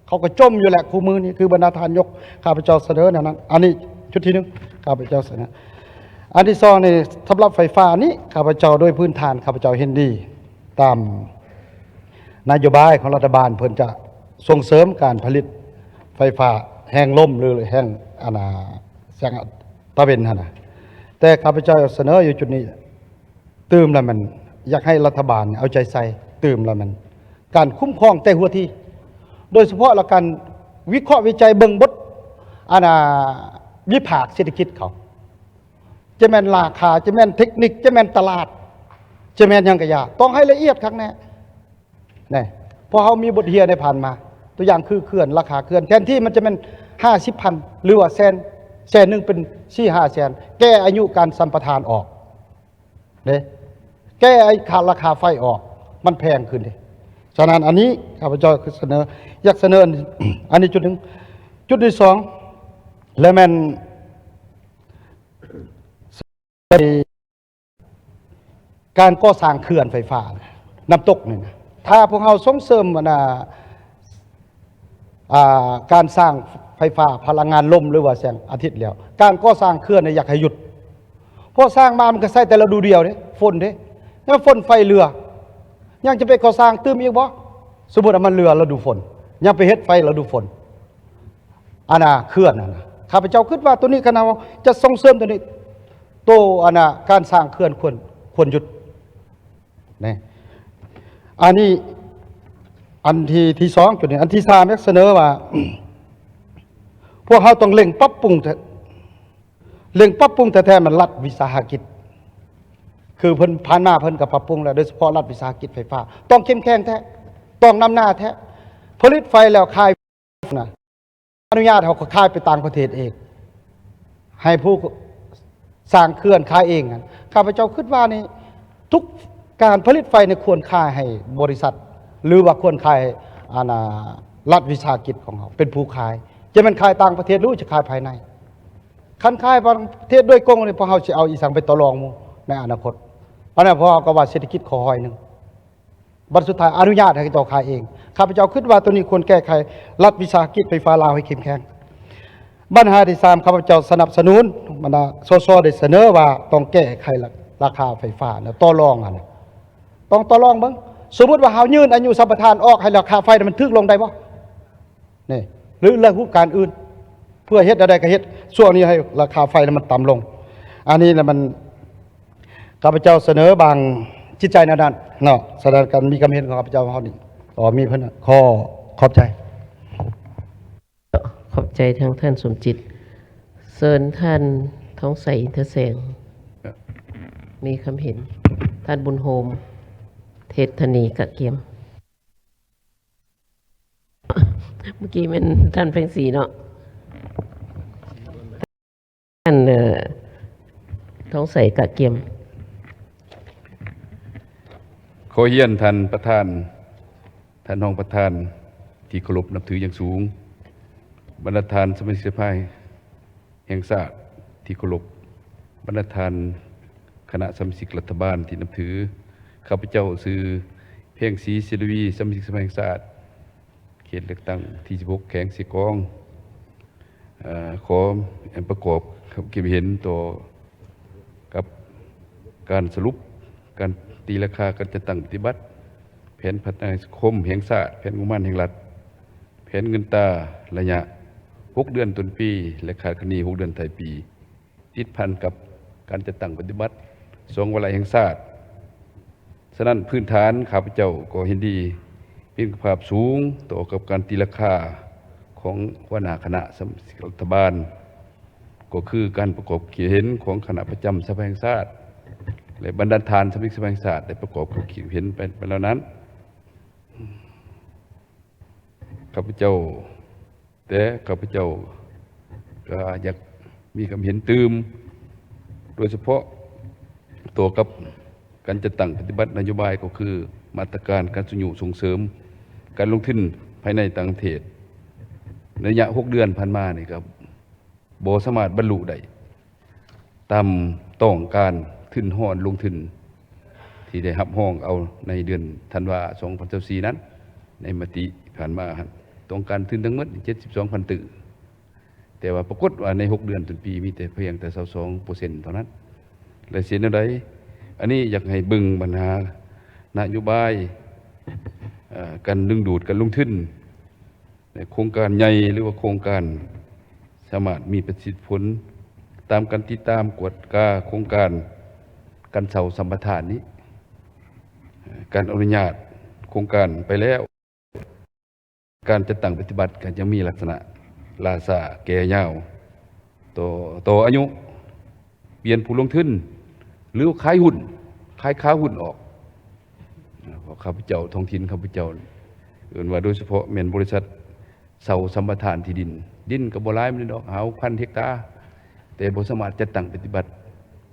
S6: เขาก็จมอยู่แหละคู่มือนี้คือบรรดาทานยกข้าพเจ้าเสนอแนวนั้นอันนี้ชุดที่หนึ่งข้าพเจ้าเสนออันที่สองนี่สำหรับไฟฟ้านี้ข้าพเจ้าโดยพื้นฐานข้าพเจ้าเห็นดีตามนโยบายของรัฐบาลเพิ่นจะส่งเสริมการผลิตไฟฟ้าแห้งลมหรือแห้งแสงตะเวนหั่นน่ะแต่ข้าพเจ้าเสนออยู่จุดนี้ตื่มแล้วมันอยากให้รัฐบาลเอาใจใส่ตื่มแล้วมันการคุ้มครองแต่หัวที่โดยเฉพาะละการวิเคราะห์วิจัยเบิ่งบทวิภาคเศรษฐกิจเขาจะแม่นราคาจะแม่นเทคนิคจะแม่นตลาดจะแม่นหยังกะยาต้องให้ละเอียดครั้งแน่นี่พอเขามีบทเรียนในผ่านมาตัวอย่างคือเขื่อนราคาเขื่อนแทนที่มันจะเป็น50,000หรือว่าแสนหนึ่งเป็น4-5 แสนแก้อายุการสัมปทานออกเด้แก้ราคาไฟออกมันแพงขึ้นเด้ฉะนั้นอันนี้ข้าพเจ้าเสนออยากเสนออันนี้จุดหนึ่งจุดที่สองและแม่นการก่อสร้างเขื่อนไฟฟ้าน้ำตกนี่นะถ้าพวกเราส่งเสริมการสร้างไฟฟ้าพลังงานลมหรือว่าแสงอาทิตย์แล้วการก่อสร้างเขื่อนเนี่ยอยากให้หยุดเพราะสร้างมามันก็ใช้แต่ฤดูเดียวเด้ฝนเด้แล้วฝนไฟเรือยังจะไปก่อสร้างตื้มอีกบ่สมมุติว่ามันเรือฤดูฝนยังไปเฮ็ดไฟฤดูฝนเขื่อนข้าพเจ้าคิดว่าตัวนี้คณะจะส่งเสริมตัวนี้การสร้างเขื่อนควรหยุดนี่อันนี้อันที่สองจุดนี้อันที่สามอยากเสนอว่า พวกเขาต้องเร่งปรับปรุงแท้ๆมันรัฐวิสาหกิจคือเพิ่นผ่านมาเพิ่นก็ปรับปรุงแล้วโดยเฉพาะรัฐวิสาหกิจไฟฟ้าต้องเข้มแข็งแท้ต้องนำหน้าแท้ผลิตไฟแล้วขายนะอนุญาตเขาก็ขายไปต่างประเทศเองให้ผู้สร้างเขื่อนขายเองข้าพเจ้าคิดว่านี่ทุกการผลิตไฟเนี่ยควรขายให้บริษัทหรือว่าควรขายรัฐวิสาหกิจของเขาเป็นผู้ขายจะมันขายต่างประเทศหรือจะขายภายในคันขายประเทศด้วยกงนี่พอเขาจะเอาอีสังไปต่อรองมูในอนาคตเพราะนั้นพอก็ว่าเศรษฐกิจขอหอยหนึ่งบัตรสุดท้ายอนุญาตให้เจ้าขายเองข้าพเจ้าคิดว่าตัวนี้ควรแก้ไขรัฐวิสาหกิจไฟฟ้าลาวให้เข้มแข็งปัญหาที่3ข้าพเจ้าสนับสนุนบรรดาสสได้เสนอว่าต้องแก้ไขราคาไฟฟ้านะต่อรองต้องต่อรองเบิ่งสมมุติว่าเฮายื่นอายุสัมปทานออกให้ราคาไฟมันถึกลงได้บ่นี่หรือเรื่องการอื่นเพื่อเฮ็ดอะไรก็เฮ็ดช่วงนี้ให้ราคาไฟมันต่ำลงอันนี้แหละมันข้าพเจ้าเสนอบางจิตใจในด้านเนาะแสดงการมีความเห็นของข้าพเจ้าเฮานี่มีเพิ่นขอบใจ
S1: ขอบใจทั้งท่านสมจิตเชิญท่านท้องใสอินทแสงมีคำเห็นท่านบุญโฮมเทศธนีกะเกียม เมื่อกี้เป็นท่านเพ็งศรีเนาะท่านท้องใสกะเกียม
S2: ขอเฮียนท่านประธานท่านรองประธานที่เคารพนับถืออย่างสูงบรรดาทานสมาชิกสภาแห่งชาติที่เคารพบรรดาทานคณะสมาชิกรัฐบาลที่นับถือข้าพเจ้าซื้อเพ่งศรีศิลวีสมาชิกสภาแห่งชาติเขตเลือกตั้งที่16แขวงสีกองขอประกอบความคิดเห็นต่อกับการสรุปการตีราคาการจัดตั้งปฏิบัติแผนพัฒนาสังคมแห่งชาติแผนงบประมาณแห่งรัฐแผนเงินตราระยะ6 เดือนต้นปีและขาดคะแนน6 เดือนท้ายปีติดพันกับการจัดตั้งปฏิบัติ2 วาระแห่งชาติฉะนั้นพื้นฐานข้าพเจ้าก็เห็นดีมีคุณภาพสูงต่อกับการตีราคาของหัวหน้าคณะสมาชิกรัฐบาล ก็คือการประกอบขีดเห็นของคณะประจำสภาแห่งชาติและบรรดาทานสมาชิกสภาแห่งชาติได้ประกอบขีดเห็นไปแล้วนั้นข้าพเจ้าก็อยากมีความเห็นตื่มโดยเฉพาะตัวกับการจัดตั้งปฏิบัตินโยบายก็คือมาตรการการสนับสนุนส่งเสริมการลงทุนภายในต่างประเทศในระยะ6 เดือนผ่านมานี่ครับบ่สามารถบรรลุได้ตามต้องการทุนฮ้อนลงทุนที่ได้รับห้องเอาในเดือนธันวาคม2024นั้นในมติผ่านมาต้องการทุนทั้งหมด 72,000 ตื้อแต่ว่าปรากฏว่าใน6 เดือนต้นปีมีแต่เพียงแต่ 22% เท่านั้นและเสียแนวใดอันนี้อยากให้เบิ่งปัญหานโยบายการดึงดูดการลงทุนในโครงการใหญ่หรือว่าโครงการสามารถมีประสิทธิผลตามการติดตามกวดกาโครงการการเสาสัมปทานนี้การอนุญาตโครงการไปแล้วการจัดตั้งปฏิบัติก็จะมีลักษณะลาซาแก่ยาวต่ออายุเปลี่ยนผู้ลงทุนหรือขายหุ้นขายค้าหุ้นออกเพราะข้าพเจ้าท้องถิ่นข้าพเจ้าเอื่นว่าโดยเฉพาะแม่นบริษัทเสาสัมปทานที่ดินก็บ่หลายมันดอก1,000 เฮกตาร์แต่บ่สามารถจัดตั้งปฏิบัติ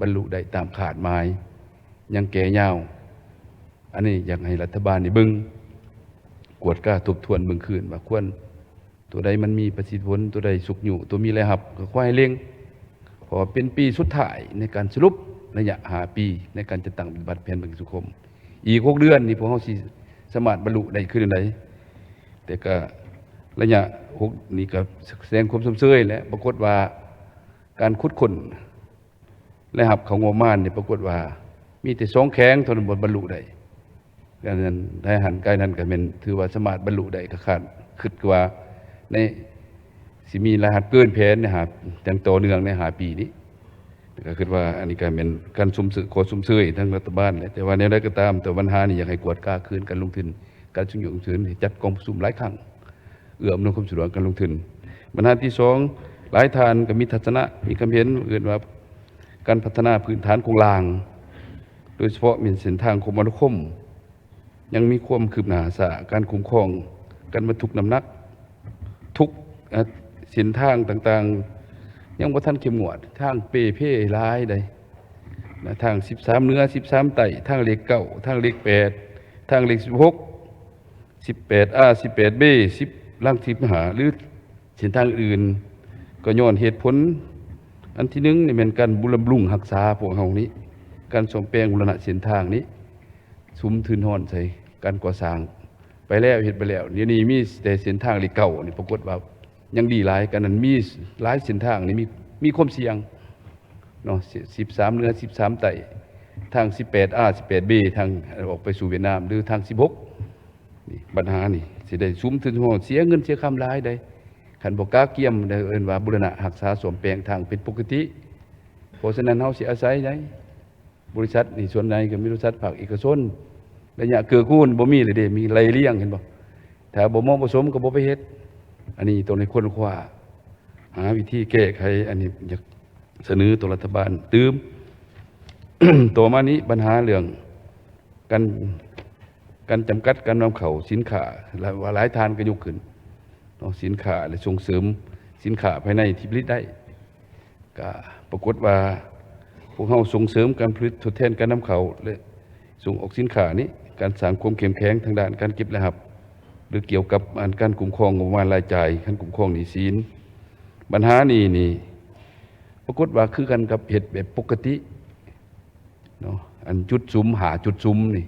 S2: บรรลุได้ตามขาดหมายยังแก่ยาวอันนี้อยากให้รัฐบาลนี่เบิ่งกวดกล้าทบทวนเบิ่งคืนว่าควรตัวใดมันมีประสิทธิผลตัวใดสุกอยู่ตัวมีรายรับก็ค่อยให้เร่งเพราะเป็นปีสุดท้ายในการสรุประยะ5 ปีในการจัดตั้งปฏิบัติแผนประกันสังคมอีก6 เดือนนี่พวกเราสิสามารถบรรลุได้คือใดแต่ก็ระยะ6นี่ก็แสดงความสมเสยและปรากฏว่าการขุดค้นและหับเขางบประมาณนี่ปรากฏว่ามีแต่2 แข้งเท่านั้นบ่บรรลุได้ดังนั้นได้หันใกล้นั้นก็เป็นถือว่าสามารถบรรลุได้ก็คาดคิดว่าในสิมีรหัสเกินแผนในหาจังต่อเนื่องใน5 ปีนี้ก็คิดว่าอันนี้ก็เป็นการซุ่มสื่อขอซุ่มเสยทั้งรัฐบาลแต่ว่าแนวใดก็ตามแต่ปัญหานี่อยากให้กวดกล้าคืนการลงทุนการสนับสนุนจัดกองประชุมหลายครั้งเอื้ออำนวยความสะดวกการลงทุนปัญหาที่2หลายท่านก็มีทัศนะมีความเห็นอื่นว่าการพัฒนาพื้นฐานโครงสร้างโดยเฉพาะมีเส้นทางคมนาคมยังมีความคืบหน้าช้าการคุ้มครองการบรรทุกน้ำหนักทุกเส้นทางต่างๆยังบ่ทันเข้มงวดทางเปเพหลายใดนะทาง13เหนือ13ใต้ทางเลข9ทางเลข8ทางเลข16 18A 18B 10ลังทิพหาหรือเส้นทางอื่นก็ย้อนเหตุผลอันที่1นี่เป็นการบำรุงรักษาพวกเฮานี้การซ่อมแปลงบูรณะเส้นทางนี้สุมทุนฮ้อนใส่การก่อสร้างไปแล้วเฮ็ดไปแล้วเดี๋ยวนี้มีแต่เส้นทางเลขเก่านี่ปรากฏว่ายังดีหลายกันนั้นมีหลายเส้นทางนี่มีความเสี่ยงเนาะ13เหนือ13ใต้ทาง18A 18B ทางออกไปสู่เวียดนามหรือทาง16นี่ปัญหานี่สิได้สุมทุนฮ้อนเสียเงินเสียคำหลายได้คันบ่กล้าเกี่ยมได้เอิ้นว่าบูรณะรักษาซ่อมแปลงทางเป็นปกติเพราะฉะนั้นเฮาสิอาศัยได้บริษัทนี่ส่วนใหญ่ก็มีบริษัทภาคเอกชนระยะเกื้อกูลบ่มีเลยเด้มีไล่เลี้ยงเห็นบ่ถ้าบ่เหมาะบ่สมก็บ่ไปเฮ็ดอันนี้ต้องในค้นคว้าหาวิธีแก้ไขอันนี้อยากเสนอต่อรัฐบาลตืม ต่อมานี้ปัญหาเรื่องการจำกัดการนำเข้าสินค้าหลายทานก็ยกขึ้นเนาะสินค้าและส่งเสริมสินค้าภายในที่ผลิตได้ก็ปรากฏว่าพวกเราส่งเสริมการผลิตทดแทนการนำเข้าและส่งออกสินค้านี้การสร้างความเข้มแข็งทางด้านการเก็บและหับหรือเกี่ยวกับการคุ้มครองงบประมาณรายจ่ายการคุ้มครองหนี้สินปัญหานี่ปรากฏว่าคือกันกับเหตุแบบปกติเนาะอันจุดสุมหาจุดสุมนี่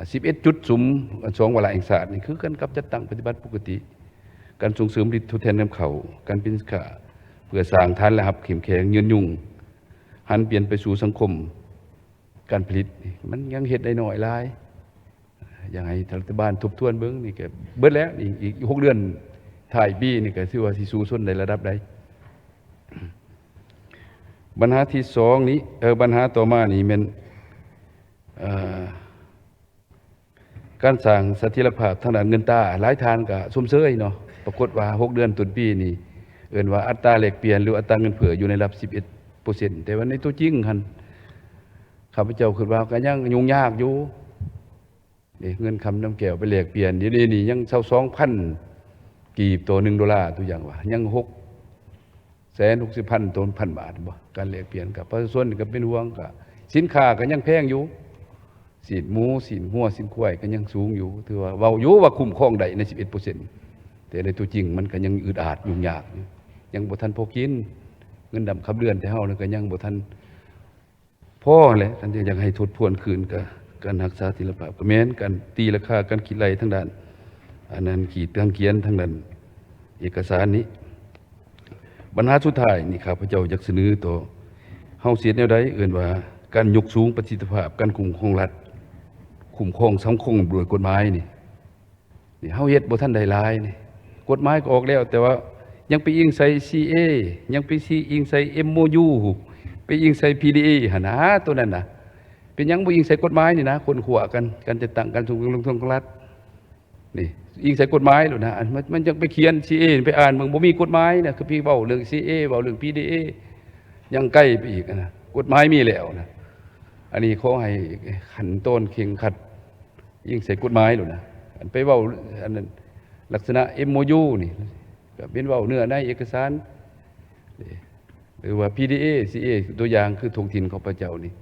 S2: 11จุดสุม2วาระแห่งศาสตร์นี่คือกันกับจัดตั้งปฏิบัติปกติการส่งเสริมผลิตทดแทนนำเข้าการเป็นสินค้าเพื่อสร้างฐานและหับเข้มแข็งยืนยงหันเปลี่ยนไปสู่สังคมการผลิตมันยังเฮ็ดได้น้อยหลายอยากให้รัฐบาลทบทวนเบิ่งนี่ก็เบิดแล้วอีก6 เดือนท้ายปีนี่ก็ถือว่าสิสู่ชนในระดับใดปัญหาที่2นี้ปัญหาต่อมานี่แม่นการสร้างเสถียรภาพทางด้านเงินตราหลายทานก็สมเสยเนาะปรากฏว่า6 เดือนต้นปีนี่
S7: เอิ้นว่าอัตราแลกเปลี่ยนหรืออัตราเงินเฟ้ออยู่ในระดับ 11% แต่ว่าในตัวจริงหั่นข้าพเจ้าคิดว่าก็ยังยุ่งยากอยู่นี่เงินคำน้ำแก้วไปแลกเปลี่ยนเดี๋ยวนี้นี่ยัง22,000กีบต่อ1ดอลลาร์ตัวอย่างว่ายัง660,000ต่อ 1,000 บาทบ่การแลกเปลี่ยนกับประชาชนก็เป็นห่วงก็สินค้าก็ยังแพงอยู่สีนหมูสีนหัวสีนควายก็ยังสูงอยู่ถือว่าเว้าอยู่ว่าคุ้มครองได้ใน 11% แต่ในตัวจริงมันก็ยังอึดอัดยุ่งยากอยู่ยังบ่ทันพอกินเงินดำขับเรือนแต่เฮานั่นก็ยังบ่ทันพอแหละท่านอยากให้ทบทวนคืนก็การรักษาศิลปะก็แม่นการตีราคาการคิดไล่ทั้งด้านอันนั้นขีดการเขียนทั้งด้านเอกสารนี้ปัญหาสุดท้ายนี่ข้าพเจ้าอยากเสนอต่อเฮาเสียแนวใดเอิ้นว่าการยกสูงประสิทธิภาพการคุ้มครองรัฐคุ้มครองสังคมโดยกฎหมายนี่เฮาเฮ็ดบ่ทันได้หลายนี่กฎหมายก็ออกแล้วแต่ว่ายังไปอิงใส่ CA ยังไปอิงใส่ MOU ไปอิงใส่ PDA หั่นนะตัวนั้นน่ะเป็นหยังบ่อิงใส่กฎหมายนี่นะคนขัวกันการจัดตั้งการส่งลงทุนของรัฐนี่อิงใส่กฎหมายแล้วนะมันยังไปเขียน CA ไปอ่านมึงบ่มีกฎหมายนะคือพี่เว้าเรื่อง CA เว้าเรื่อง PDA ยังใกล้ไปอีกนะกฎหมายมีแล้วนะอันนี้ขอให้ขันต้นเข่งขัดยิ่งใส่กฎหมายแล้วนะอันไปเว้าอันนั้นลักษณะ MOU นี่ก็เป็นเว้าเนื้อในเอกสารหรือว่า PDA CA ตัวอย่างคือท้องถิ่นของพระเจ้านี่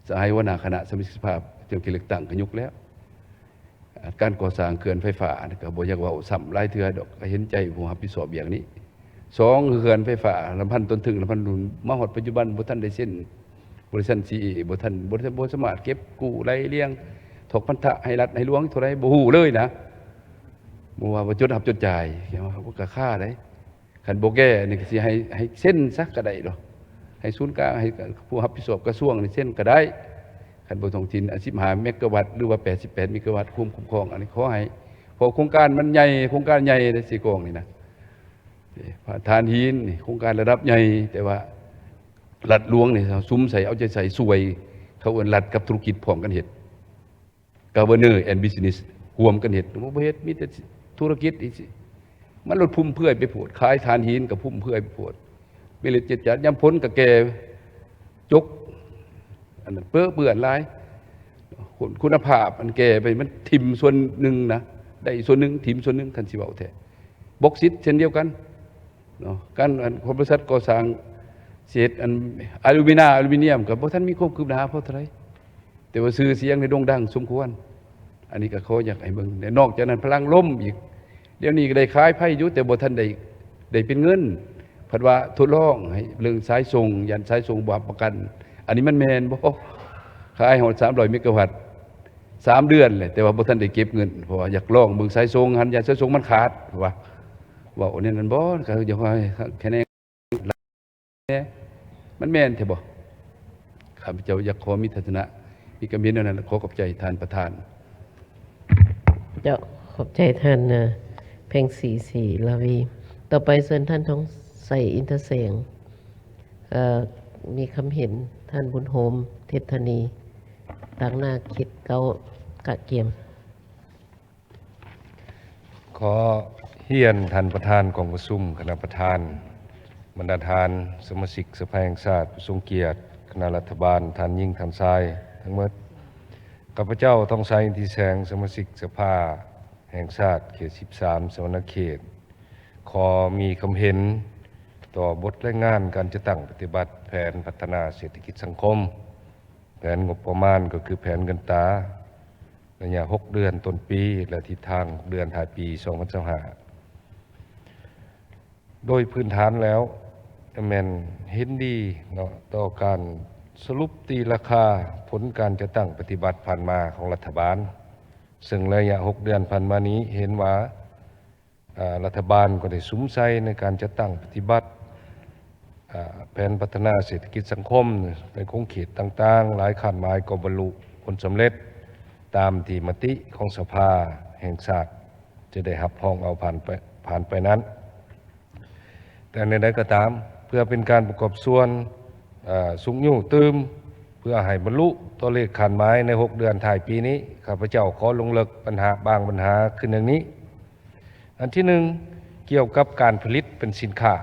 S7: สหายหัวหน้าคณะสมาชิกสภาเตรียมเลือกตั้งก็ยุกแล้วการก่อสร้างเขื่อนไฟฟ้าก็บ่อยากเว้าซ้ำหลายเทื่อดอกก็เห็นใจผู้รับผิดชอบอย่างนี้2เขื่อนไฟฟ้าลำพันต้นถึงลำพันดุนมาฮอดปัจจุบันบ่ทันได้เซ็นบริษัท CA บ่สามารถเก็บกู้รายเลี้ยงถกพันธะให้รัฐให้หลวงเท่าใดบ่ฮู้เลยนะบ่ว่าบ่จดรับจดจ่ายว่าก็ค่าได้คันบ่แก้นี่ก็สิให้เซ็นซะก็ได้ดอกให้ศูนย์กลางให้ผู้รับผิดชอบกระทรวงนี่เซ็นก็ได้คันบ่ท้องถิ่น15เมกะวัตต์หรือว่า88เมกะวัตต์คุ้มครองอันนี้ขอให้เพราะโครงการมันใหญ่โครงการใหญ่ได้สิกองนี่นะทานหินนี่โครงการระดับใหญ่แต่ว่ารัฐหลวงนี่ซุ้มใส่เอาใจใส่สวยเขาเอิ้นรัฐกับธุรกิจพร้อมกันเฮ็ด Governor and Business ร่วมกันเฮ็ดบ่เฮ็ดมีแต่ธุรกิจอีกสิมันลดพุ่มเพื่อยไปโพดขายทานหินกับพุ่มเพื่อยไปโพดมีเลยจัดยามพ้นกับแกจกอันนั้นเปื้อนหลายคุณภาพอันแก่ไปมันทิ่มส่วนหนึ่งนะได้ส่วนหนึ่งทิ่มส่วนหนึ่งท่านสิเว้าแท้บ็อกซิตเช่นเดียวกันเนาะการบริษัทก่อสร้างเศษอันอลูมิเนียมกับบ่ท่านมีความคืบหน้าเพราะเท่าไหร่แต่ว่าชื่อเสียงในโด่งดังสมควรอันนี้ก็ขออยากให้เบิ่งนอกจากนั้นพลังลมอีกเดี๋ยวนี้ก็ได้ขายไผ่อยู่แต่บ่ทันได้เป็นเงินเพิ่นว่าทดลองให้เรื่องสายส่งยันสายส่งบ่ประกันอันนี้มันแม่นบ่ขายฮอด300เมกะวัตต์3เดือนเลยแต่ว่าบ่ทันได้เก็บเงินเพราะว่าอยากลองเบิ่งสายส่งหันยันสายส่งมันขาดว่าอันนี้นั่นบ่ก็อยากให้แค่นี้มันแม่นแท้บ่ข้าพเจ้าอยากขอมีทัศนะมีกำเนิดนั้นขอขอบใจท่านประธาน
S1: เจ้าขอบใจท่านเพ่งสีลาวีต่อไปเชิญท่านท้องใส่อินเตอร์เสียงมีคำเห็นท่านบุญโฮมเทพธนีต่างหน้าคิดเกากะเกียม
S8: ขอเฮียนท่านประธานกองประชุมคณะประธานบรรดาทานสมาชิกสภาแห่งชาติผู้ทรงเกียรติคณะรัฐบาลท่านยิ่งท่านชายทั้งหมดข้าพเจ้าต้องใช้อินทิแสงสมาชิกสภาแห่งชาติเขต13สวรรณเขตขอมีคำเห็นต่อบทรายงานการจะตั้งปฏิบัติแผนพัฒนาเศรษฐกิจสังคมแผนงบประมาณก็คือแผนเงินตราระยะ6 เดือนต้นปีและทิศทางเดือนท้ายปี2025โดยพื้นฐานแล้วแม่นเห็นดีเนาะต่อการสรุปตีราคาผลการจะตั้งปฏิบัติผ่านมาของรัฐบาลซึ่งระยะ6 เดือนผ่านมานี้เห็นว่ารัฐบาลก็ได้สุมใส่ในการจะตั้งปฏิบัติแผนพัฒนาเศรษฐกิจสังคมในคงเขตต่างๆหลายขั้นหมายก็บรรลุผลสำเร็จตามที่มติของสภาแห่งชาติจะได้รับรองเอาผ่านไปนั้นแต่ในใดก็ตามเพื่อเป็นการประกอบส่วนสุงยู่ตืมเพื่อให้บรรลุตัวเลขขันไม้ใน6 เดือนถ่ายปีนี้ข้าพเจ้าขอลงลึกปัญหาขึ้นอย่างนี้อันที่1เกี่ยวกับการผลิตเป็นสินค้า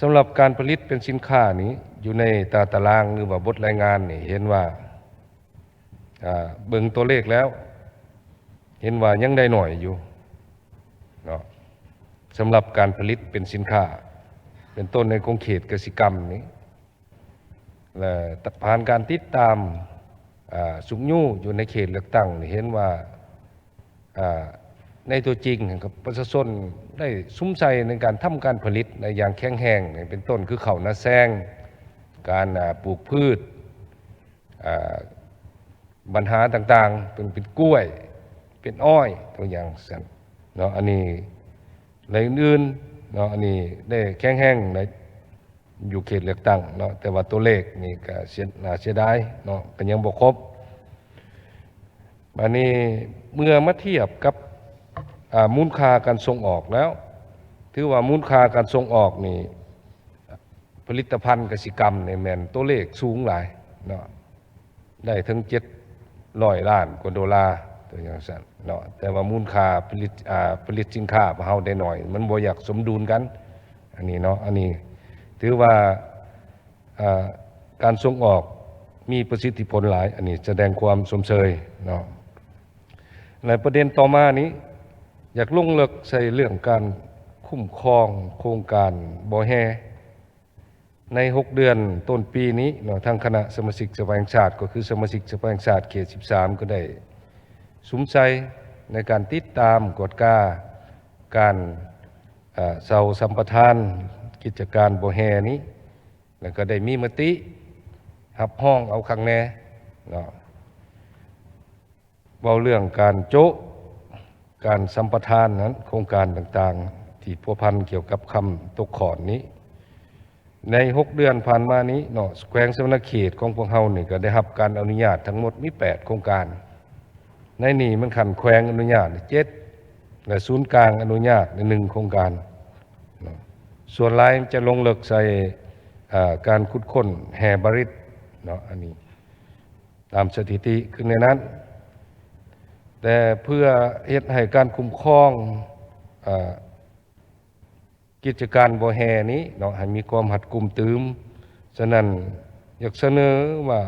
S8: สำหรับการผลิตเป็นสินค้านี้อยู่ในตารางหรือว่าบทรายงานนี่เห็นว่าเบิ่งตัวเลขแล้ว เห็นว่ายังได้หน่อยอยู่เนาะสำหรับการผลิตเป็นสินค้าเป็นต้นในกรมเขตกสิกรรมนี้และผ่านการติดตามสุขยู่อยู่ในเขตเลือกตั้งนี่เห็นว่าในตัวจริงกับประชาชนได้ซุ้มใจในการทำการผลิตในอย่างแข็งแรงเป็นต้นคือข้าวนาแซงการปลูกพืชปัญหาต่างๆเป็นกล้วยเป็นอ้อยตัวอย่างสั่นเนาะอันนี้ในอื่นๆเนาะอันนี้ได้แข็งแรงในอยู่เขตเลือกตั้งเนาะแต่ว่าตัวเลขนี่ก็เสียดายเนาะก็ยังบ่ครบอันนี้เมื่อมาเทียบกับมูลค่าการส่งออกแล้วถือว่ามูลค่าการส่งออกนี่ผลิตภัณฑ์กสิกรรมในแม่นตัวเลขสูงหลายเนาะได้ถึง700 ล้านกว่าดอลลาร์ตัวอย่างนั้นเนาะแต่ว่ามูลค่าผลิตสินค้าของเฮาได้น้อยมันบ่อยากสมดุลกันอันนี้เนาะอันนี้ถือว่าการส่งออกมีประสิทธิผลหลายอันนี้แสดงความสมเชยเนาะในประเด็นต่อมานี้อยากลงลึกใส่เรื่องการคุ้มครองโครงการบ่อแฮใน6 เดือนต้นปีนี้เนาะทางคณะสมาชิกสภาแห่งชาติก็คือสมาชิกสภาแห่งชาติเขต13ก็ได้สุมใจในการติดตามกฎการเสาสัมปทานกิจการบ่อแฮนี้แล้วก็ได้มีมติหับห้องเอาข้างแน่เนาะเว้าเรื่องการโจ๊ะการสัมปทานนั้นโครงการต่างๆที่พัวพันเกี่ยวกับคำตกขอนนี้ใน6 เดือนผ่านมานี้เนาะแขวงสวรรณเขตของพวกเฮานี่ก็ได้รับการอนุญาตทั้งหมดมี8 โครงการในนี้มันขันแขวงอนุญาต7และศูนย์กลางอนุญาตใน1 โครงการส่วนหลายจะลงลึกใส่การขุดค้นแห่บริตเนาะอันนี้ตามสถิติคือในนั้นแต่เพื่อเฮ็ดให้การคุ้มครองกิจการบ่อแฮนี้เนาะให้มีความหัดกุมตืมฉะนั้นอยากเสนอว่า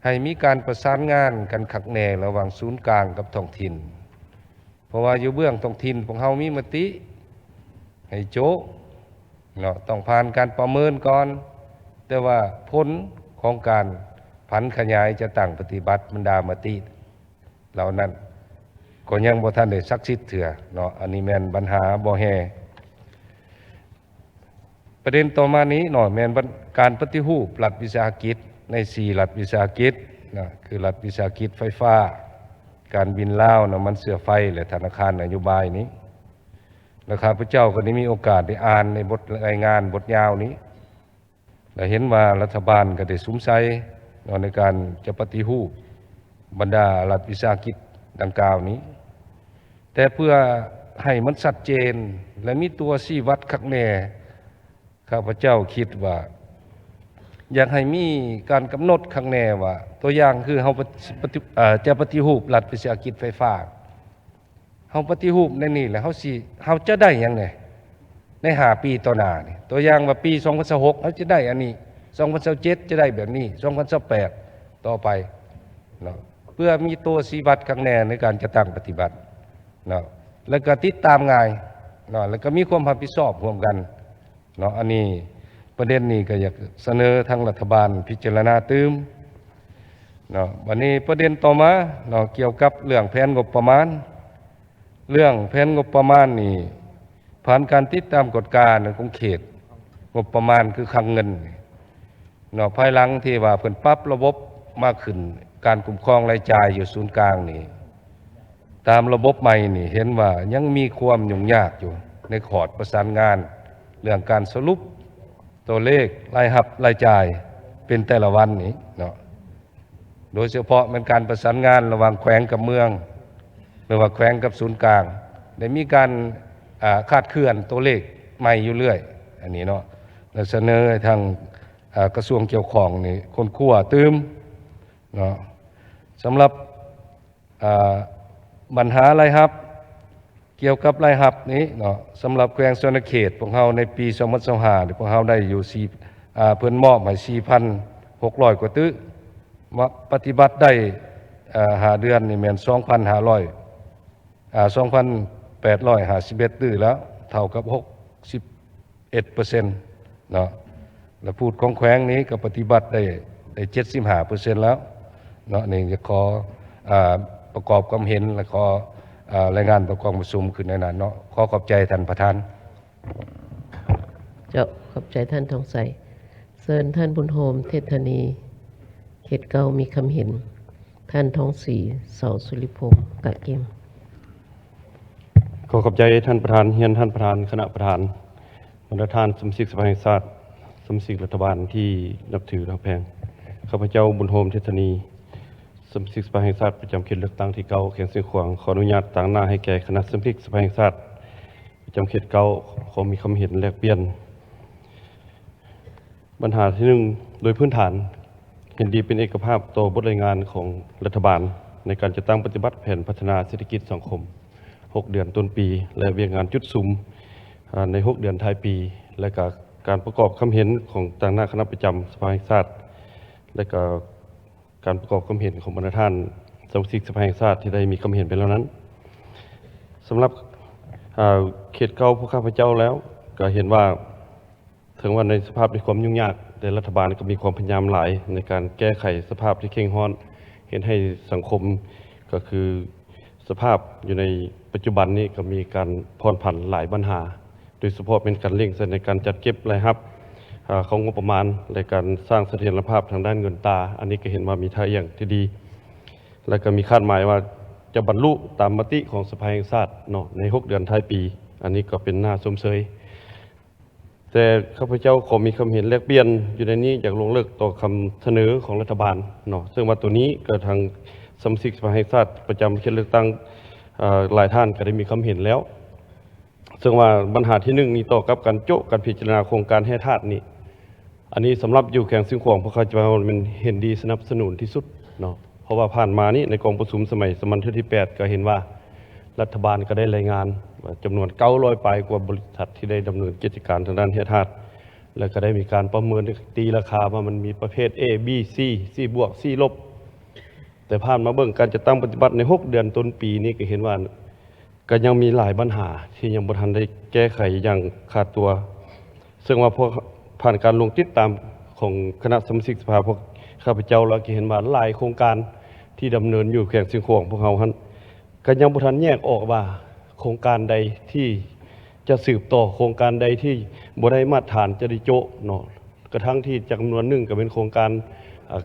S8: ให้มีการประสานงานกันขักแน่ระหว่างศูนย์กลางกับท้องถิ่นเพราะว่าอยู่เบื้องท้องถิ่นของเฮามีมติให้โจ๊ะเนาะต้องผ่านการประเมินก่อนแต่ว่าผลของการผันขยายจะตั้งปฏิบัติบรรดามติเหล่านั้นก็ยังบ่ทันได้ศักดิ์สิทธิ์เถื่อเนาะอันนี้แม่นปัญหาบ่แฮประเด็นต่อมานี้เนาะแม่นการปฏิรูปรัฐวิสาหกิจใน4รัฐวิสาหกิจนะคือรัฐวิสาหกิจไฟฟ้าการบินลาวน้ำมันเสือไฟและธนาคารนโยบายนี้แล้วข้าพเจ้าก็ได้มีโอกาสได้อ่านในบทรายงานบทยาวนี้และเห็นว่ารัฐบาลก็ได้สุมใส่ในการจะปฏิรูปบรรดารัฐวิสาหกิจดังกล่าวนี้แต่เพื่อให้มันชัดเจนและมีตัวชี้วัดคักแน่ข้าพเจ้าคิดว่าอยากให้มีการกำหนดคักแน่ว่าตัวอย่างคือเราจะปฏิรูปรัฐวิสาหกิจไฟฟ้าเราปฏิรูปในนี้แล้วเราจะได้หยังไงใน5 ปีต่อหน้านี่ตัวอย่างว่าปี2026เราจะได้อันนี้2027จะได้แบบนี้2028ต่อไปเนาะเพื่อมีตัวชี้วัดข้างแน่ในการจะตั้งปฏิบัติเนาะแล้วก็ติดตามง่ายเนาะแล้วก็มีความรับผิดชอบร่วมกันเนาะอันนี้ประเด็นนี้ก็อยากเสนอทางรัฐบาลพิจารณาตื้มเนาะวันนี้ประเด็นต่อมาเนาะเกี่ยวกับเรื่องแผนงบประมาณเรื่องแผนงบประมาณนี่ผ่านการติดตามกฎการของเขตงบประมาณคือคลังเงินเนาะภายหลังที่ว่าเพิ่นปรับระบบมากขึ้นการคุ้มครองรายจ่ายอยู่ศูนย์กลางนี่ตามระบบใหม่นี่เห็นว่ายังมีความยุ่งยากอยู่ในขอดประสานงานเรื่องการสรุปตัวเลขรายรับรายจ่ายเป็นแต่ละวันนี้เนาะโดยเฉพาะเป็นการประสานงานระหว่างแขวงกับเมืองหรือว่าแขวงกับศูนย์กลางได้มีการคาดเคลื่อนตัวเลขใหม่อยู่เรื่อยอันนี้เนาะแล้วเสนอให้ทางกระทรวงเกี่ยวข้องนี่คนขั้วตื้มเนาะสำหรับปัญหารายรับ เกี่ยวกับรายรับนี้เนาะสำหรับแขวงชนเขตของเฮาในปี2025นี่พวกเฮาได้อยู่เพิ่นมอบให้ 4,600 กว่าตื้อมาปฏิบัติได้5เดือนนี่แม่น 2,851 ตื้อแล้วเท่ากับ 61% เนาะและพูดของแขวงนี้ก็ปฏิบัติได้ 75% แล้วเนาะนี่จะขอประกอบความเห็นและขอรายงานต่อกองประชุมขึ้นในนั้นเนาะขอขอบใจท่านประธาน
S1: เจ้าขอบใจท่านทองใสเชิญท่านบุญโฮมเทศธานีเขตเก้ามีคำเห็น ท่านทองศรีเสาสุริพงศ์กะเกม
S9: ขอขอบใจท่านประธานเฮียนท่านประธานคณะประธานบรรดาท่านสมาชิกสภาแห่งชาติสมาชิกรัฐบาลที่นับถือรักแพงข้าพเจ้าบุญโฮมเทศนีสมาชิกสภาแห่งชาติประจำเขตเลือกตั้งที่เก้าเขตเสียงขวางขออนุญาตต่างหน้าให้แก่คณะสมาชิกสภาแห่งชาติประจำเขตเก้าขอมีคำเห็นแลกเปลี่ยนปัญหาที่หนึ่งโดยพื้นฐานเห็นดีเป็นเอกภาพต่อบทรายงานของรัฐบาลในการจัดตั้งปฏิบัติแผนพัฒนาเศรษฐกิจสังคม6 เดือนต้นปีและเวียงงานจุดสุมใน6 เดือนท้ายปีและก็การประกอบคำเห็นของต่างหน้าคณะประจำสภาแห่งชาติและก็การประกอบคำเห็นของบรรดาท่านสมาชิกสภาแห่งชาติที่ได้มีคำเห็นไปแล้วนั้นสำหรับเขตเก้าพวกข้าพเจ้าแล้วก็เห็นว่าถึงว่าในสภาพที่ความยุ่งยากแต่รัฐบาลก็มีความพยายามหลายในการแก้ไขสภาพที่เคร่งร้อนเห็นให้สังคมก็คือสภาพอยู่ในปัจจุบันนี้ก็มีการผ่อนผันหลายปัญหาโดยเฉพาะเป็นการเร่งในการจัดเก็บรายรับของงบประมาณในการสร้างเสถียรภาพทางด้านเงินตราอันนี้ก็เห็นว่ามีท่าอย่างที่ดีและก็มีคาดหมายว่าจะบรรลุตามมติของสภาแห่งชาติเนาะใน6 เดือนท้ายปีอันนี้ก็เป็นหน้าสมเสยแต่ข้าพเจ้าขอมีคำเห็นแลกเปลี่ยนอยู่ในนี้อยากลงเลิกต่อคำเสนอของรัฐบาลเนาะซึ่งว่าตัวนี้ก็ทางสมาชิกสภาแห่งชาติประจำเขตเลือกตั้งหลายท่านก็ได้มีคำเห็นแล้วซึ่งว่าปัญหาที่1นี้ต่อกับการโจ๊ะการพิจารณาโครงการแห่ธาตุนี้อันนี้สำหรับอยู่แข่งซึ่งของพวกเขาจะมันเห็นดีสนับสนุนที่สุดเนาะเพราะว่าผ่านมานี้ในกองประชุมสมัยสมัญที่8ก็เห็นว่ารัฐบาลก็ได้รายงานจำนวน900ปลายกว่าบริษัทที่ได้ดำเนินกิจการทางด้านแห่ธาตุแล้วก็ได้มีการประเมินตีราคาว่ามันมีประเภท A B C C บวก C ลบแต่ผ่านมาเบิ่งการจะตั้งปฏิบัติใน6 เดือนต้นปีนี้ก็เห็นว่าก็ยังมีหลายปัญหาที่ยังบ่ทันได้แก้ไขอย่างขาดตัว ซึ่งว่าพวกผ่านการลงติดตามของคณะสมาชิกสภาพวกข้าพเจ้าแล้วก็เห็นว่าหลายโครงการที่ดำเนินอยู่แข่งสิ่งของพวกเราหันก็ยังบ่ทันแยกออกว่าโครงการใดที่จะสืบต่อโครงการใดที่บ่ได้มาตรฐานจะได้โจะเนาะกระทั่งที่จำนวนหนึ่งก็เป็นโครงการ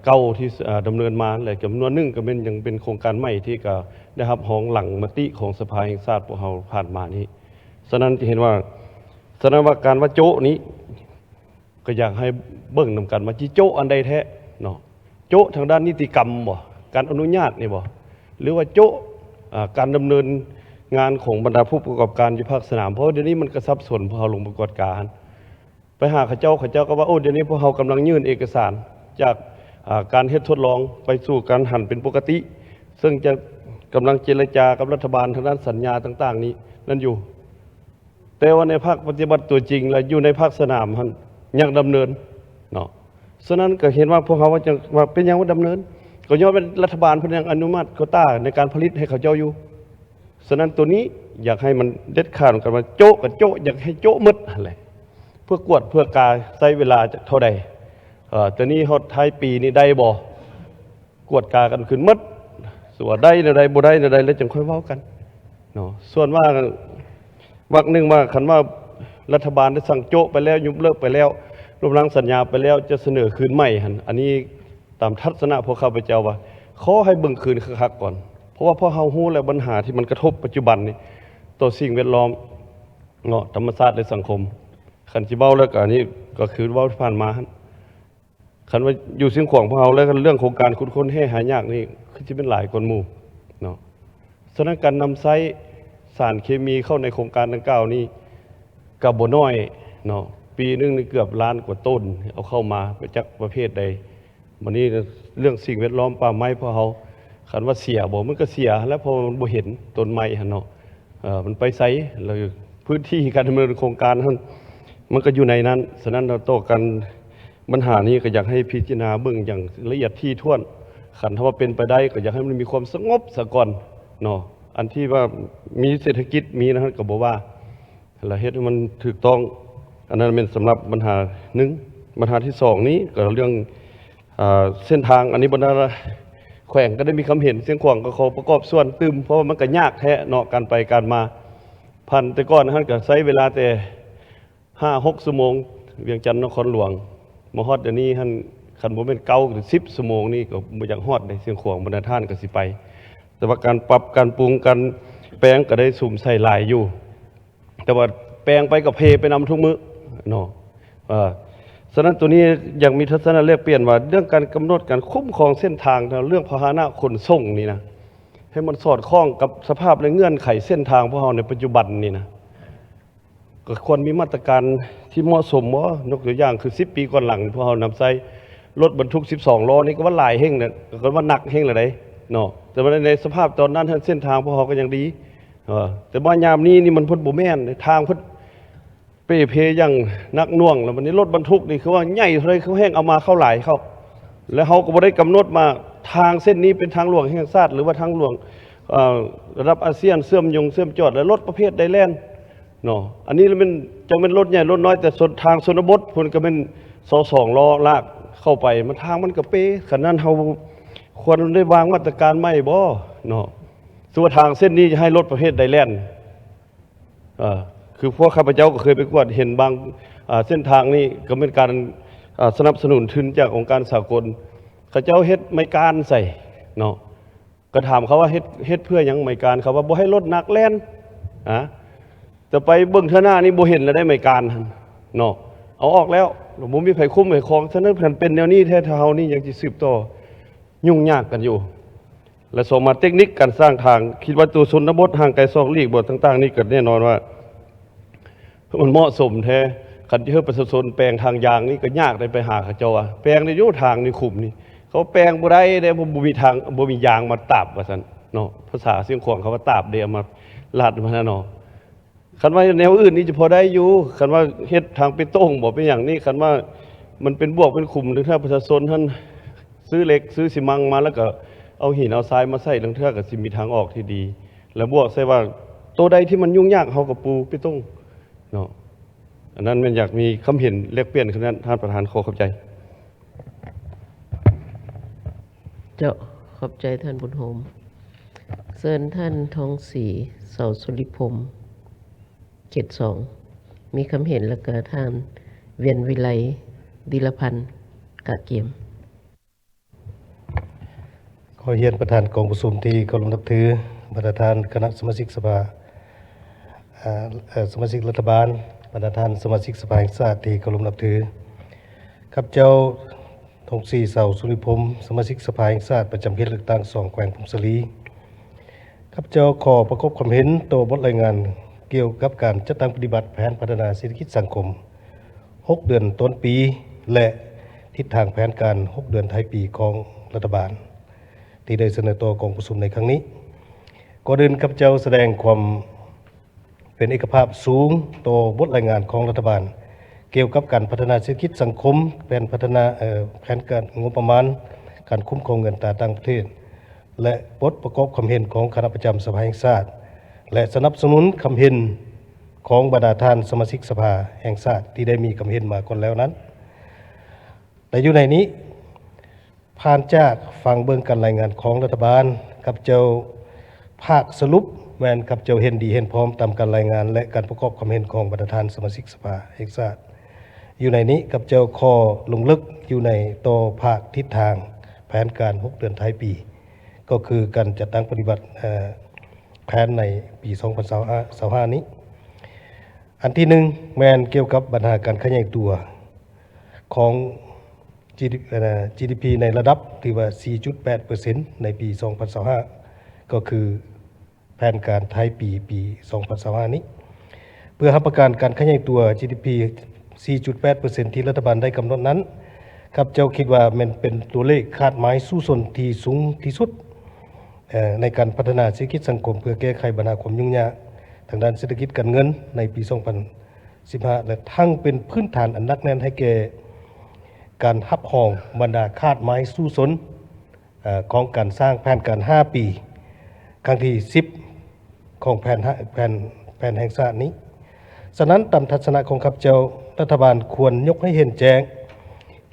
S9: เก่าที่ดำเนินมาและจำนวนหนึ่งก็เป็นยังเป็นโครงการใหม่ที่ก็ได้รับห้องหลังมติของสภาแห่งชาติพวกเราผ่านมานี้ฉะนั้นจะเห็นว่าการว่าโจะนี้ก็อยากให้เบิ่งนำกันว่าจิโจะอันใดแท้เนาะโจะทางด้านนิติกรรมบ่การอนุญาตนี่บ่หรือว่าโจะการดำเนินงานของบรรดาผู้ประกอบการอยู่ภาคสนามเพราะเดี๋ยวนี้มันก็สับสนพอเราลงประกอบการไปหาเขาเจ้าก็ว่าโอ้เดี๋ยวนี้พวกเรากำลังยื่นเอกสารจากการเฮ็ดทดลองไปสู่การหันเป็นปกติซึ่งจะกำลังเจรจากับรัฐบาลทางด้านสัญญาต่างๆนี้นั่นอยู่แต่ว่าในภาคปฏิบัติตัวจริงและอยู่ในภาคสนามมันยังดำเนินเนาะฉะนั้นก็เห็นว่าพวกเขาว่าเป็นยังว่าดำเนินก็ย้อนเป็นรัฐบาลเพิ่นยังอนุมัติโควต้าในการผลิตให้เขาเจ้าอยู่ฉะนั้นตัวนี้อยากให้มันเด็ดขาดกันว่าโจ๊ะกับโจ๊ะอยากให้โจ๊ะหมดอะไรเพื่อกวดเพื่อกาใช้เวลาเท่าใดตัวนี้ฮอดท้ายปีนี้ได้บ่กวดกากันขึ้นหมดส่วนได้ในใดบ่ได้ในใดแล้วจึงค่อยเว้ากันเนาะส่วนว่าวักหนึ่งว่าคันว่ารัฐบาลได้สั่งโจ๊ะไปแล้วยุบเลิกไปแล้วรวมทั้งสัญญาไปแล้วจะเสนอคืนใหม่หั่นอันนี้ตามทัศนะพวกข้าพเจ้าว่าขอให้เบิ่งคืนคักๆก่อนเพราะว่าพอเฮาฮู้แล้วปัญหาที่มันกระทบปัจจุบันนี้ต่อสิ่งแวดล้อมเนาะธรรมชาติและสังคมคันสิเว้าแล้วก็อันนี้ก็คือเว้าที่ผ่านมาหั่นคันว่าอยู่สิ่งของพวกเฮาแล้วก็เรื่องโครงการขุดค้นแห่หายากนี่คือสิเป็นหลายกว่าหมู่เนาะฉะนั้นการนำใช้สารเคมีเข้าในโครงการดังกล่าวนี้ก็บ่น้อยเนาะปีนึงนี่เกือบล้านกว่าต้นเอาเข้ามาจากประเภทใดวันนี้เรื่องสิ่งแวดล้อมป่าไม้พวกเฮาคันว่าเสียบ่มันก็เสียแล้วพอมันบ่เห็นต้นไม้หั่นเนาะ มันไปไสแล้วพื้นที่การดำเนินโครงการนั้นมันก็อยู่ในนั้นฉะนั้นเราโต้กันปัญหานี้ก็อยากให้พิจารณาเบิ่งอย่างละเอียดถี่ถ้วนขันถ้าว่าเป็นไปได้ก็อยากให้มันมีความสงบซะก่อนเนาะอันที่ว่ามีเศรษฐกิจมีนะก็บอกว่าแล้วเฮ็ดให้มันถูกต้องอันนั้นเป็นสำหรับปัญหาหนึ่งปัญหาที่สองนี้ก็เรื่องเส้นทางอันนี้บรรดาแขวงก็ได้มีคำเห็นเสียงขวางก็ขอประกอบส่วนตึมเพราะว่ามันก็ยากแท้เนาะการไปการมาพันแต่ก่อนท่านก็ใช้เวลาแต่5-6 ชั่วโมงเวียงจันทน์นครหลวงมาฮอดเดี๋ยวนี้ท่านคันบ่เป็น9 หรือ 10 ชั่วโมงนี่ก็บ่อยากฮอดในเสียงขวางบรรดาท่านก็สิไปแต่ว่าการปรับการปรุงการแปลงก็ได้สุ่มใส่หลายอยู่แต่ว่าแปลงไปกับเพไปนำทุกมื้อเนาะฉะนั้นตัวนี้ยังมีทัศนะแลกเปลี่ยนว่าเรื่องการกำหนดการคุ้มครองเส้นทางเรื่องพาหนะขนส่งนี่นะให้มันสอดคล้องกับสภาพและเงื่อนไขเส้นทางพวกเราในปัจจุบันนี่นะก็ควรมีมาตรการที่เหมาะสมว่ายกตัวอย่างคือ10 ปีก่อนหลังพวกเรานำใช้รถบรรทุก12 ล้อนี่ก็ว่าหลายแห่งนะก็ว่าหนักแห่งละไดเนาะแต่ว่าในสภาพตอนนั้นเส้นทางพวกเราก็ยังดีแต่ว่ายามนี้นี่มันพ้นบ่แม่นทางพ้นเปเพอย่างนักหน่วงแล้ววันนี้รถบรรทุกนี่คือว่าใหญ่เท่าไรเขาแห้งเอามาเข้าหลายเข้าแล้วเขาก็บ่ได้กำหนดมาทางเส้นนี้เป็นทางหลวงแห่งชาติหรือว่าทางหลวงระดับอาเซียนเชื่อมจอดและรถประเภทใดแล่นเนาะอันนี้มันจังเป็นรถใหญ่รถน้อยแต่ทางชนบทเพิ่นก็เป็น2 ล้อลากเข้าไปมันทางมันก็เป๊ะขนาดนั้นเฮาควรได้วางมาตรการใหม่บ่เนาะส่วนทางเส้นนี้จะให้รถประเภทใดแล่นคือพวกข้าพเจ้าก็เคยไปกวดเห็นบางเส้นทางนี้ก็เป็นการสนับสนุนทุนจากองค์การสากลข้าเจ้าเฮ็ดไม้การใส่เนาะก็ถามเขาว่าเฮ็ดเพื่อหยังไม้การเขาว่าบ่ให้รถหนักแล่นแต่ไปเบิ่งเท่าหน้านี่บ่เห็นแล้วได้ไม้การเนาะเอาออกแล้วบ่มีไผคุ้มไผครองฉะนั้นเป็นแนวนี้แท้เฮานี่ยังสิสืบต่อยุ่งยากกันอยู่และสมมาเทคนิคการสร้างทางคิดว่าตัวชนบทห่างไกลซอกลีกบ่ต่างๆนี่ก็แน่นอนว่ามันเหมาะสมแท้คันที่เฮาประชาชนแปลงทางยางนี่ก็ยากได้ไปหาเขาเจ้าแปลงในอยู่ทางนี่ขุมนี่เขาแปลงบ่ได้ได้บ่มีทางบ่มียางมาตาบว่าซั่นเนาะภาษาเสียงขวางเขาว่าตาบเด้เอามาลาดมาเนาะคันว่าแนวอื่นนี่จะพอได้อยู่คันว่าเฮ็ดทางเป็นโต้งบ่เป็นอย่างนี้คันว่ามันเป็นบวกเป็นขุมหรือถ้าประชาชนท่านซื้อเหล็กซื้อสิมังมาแล้วก็เอาหินเอาทรายมาใส่ลงเทื่อก็สิมีทางออกที่ดีแล้วบวกใส่ว่าตัวใดที่มันยุ่งยากเฮาก็ปูเป็นโต้งเนาะอันนั้นมันอยากมีคำเห็นแลกเปลี่ยนขนาดท่านประธานขอขอบใจ
S1: เจ้าขอบใจท่านบุญโฮมเชิญท่านทองศรีเสาสุริพรหมเขต 2มีคำเห็นแล้วก็ท่านเวียนวิไลดิลพันธ์กะเกียม
S6: ขอเรียนประธานกองประชุมที่เคารพนับถือประธานคณะสมาชิกสภาสมาชิกรัฐบาลประธานสมาชิกสภาแห่งชาติที่เคารพนับถือข้าพเจ้าทองศรีเสาสุริพรหมสมาชิกสภาแห่งชาติประจำเขตเลือกตั้ง2แขวงพรหมสารีข้าพเจ้าขอประกอบความเห็นต่อบทรายงานเกี่ยวกับการจัดตั้งปฏิบัติแผนพัฒนาเศรษฐกิจสังคม6 เดือนต้นปีและทิศทางแผนการ6 เดือนท้ายปีของรัฐบาลที่ได้เสนอต่อกองประชุมในครั้งนี้ก่อนอื่นข้าพเจ้าแสดงความเป็นเอกภาพสูงต่อบทรายงานของรัฐบาลเกี่ยวกับการพัฒนาเศรษฐกิจสังคมแผนพัฒนาแผนการงบประมาณการคุ้มครองเงินตราต่างประเทศและบทประกอบความเห็นของคณะประจำสภาแห่งชาติและสนับสนุนคำเห็นของบรรดาท่านสมาชิกสภาแห่งชาติที่ได้มีคำเห็นมาก่อนแล้วนั้นแต่อยู่ในนี้ผ่านจากฟังเบิ่งการรายงานของรัฐบาลกับเจ้าภาคสรุปแม่นกับเจ้าเห็นดีเห็นพร้อมตามการรายงานและการประกอบความเห็นของบรรดาท่านสมาชิกสภาแห่งชาติอยู่ในนี้กับเจ้าข้อลงลึกอยู่ในต่อภาคทิศทางแผนการ6 เดือนท้ายปีก็คือการจัดตั้งปฏิบัติแผนในปี2025นี้อันที่หนึ่งแม่นเกี่ยวกับปัญหาการขยายตัวของ GDP ในระดับที่ว่า 4.8% ในปี 2025ก็คือแผนการท้ายปี 2025นี้เพื่อรับประกันการขยายตัว GDP 4.8% ที่รัฐบาลได้กำหนดนั้นครับเจ้าคิดว่ามันเป็นตัวเลขคาดหมายสู้สนที่สูงที่สุดในการพัฒนาเศรษฐกิจสังคมเพื่อแก้ไขปัญหาความยุ่งยาก
S10: างด้านเศรษฐกิจการเงินในปี 2015 และทั้งเป็นพื้นฐานอันหนักแน่นให้แก่การรับรองบรรดาคาดหมายสู้สนของการสร้างแผนการ 5 ปี ครั้งที่ 10 ของแผนแห่งชาตินี้ ฉะนั้นตามทัศนะของข้าพเจ้ารัฐบาลควรยกให้เห็นแจ้ง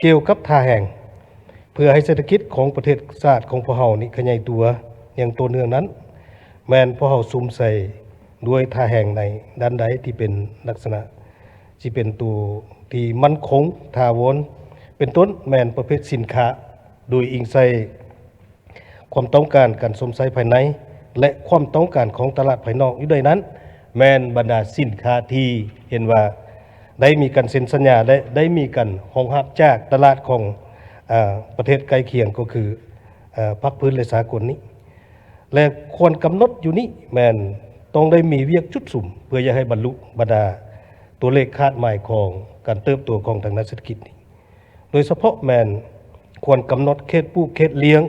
S10: เกี่ยวกับท่าแห่ง เพื่อให้เศรษฐกิจของประเทศชาติของพวกเรานี้ขยายตัวอย่างตัวเนื่องนั้น แม้นพวกเราซุ่มใส่ด้วยท่าแห่งในด้านใดที่เป็นลักษณะที่เป็นตัวที่มั่นคงถาวรเป็นต้นแม้นประเภทสินค้าโดยอิงใส่ความต้องการการสมใส่ภายในและความต้องการของตลาดภายนอกอยู่ด้วยนั้น แม้นบรรดาสินค้าที่เห็นว่าได้มีการเซ็นสัญญาและได้มีการรองรับจากตลาดของประเทศใกล้เคียงก็คือภาคพื้นและสากลนี้และควรกำหนดอยู่นี้แม้นต้องได้มีเวียกจุดสุ่มเพื่อจะให้บรรลุบรรดาตัวเลขคาดหมายของการเติบโตของทางด้านเศรษฐกิจนี้โดยเฉพาะแม้นควรกำหนดเขตปลูกเขตเลี้ยง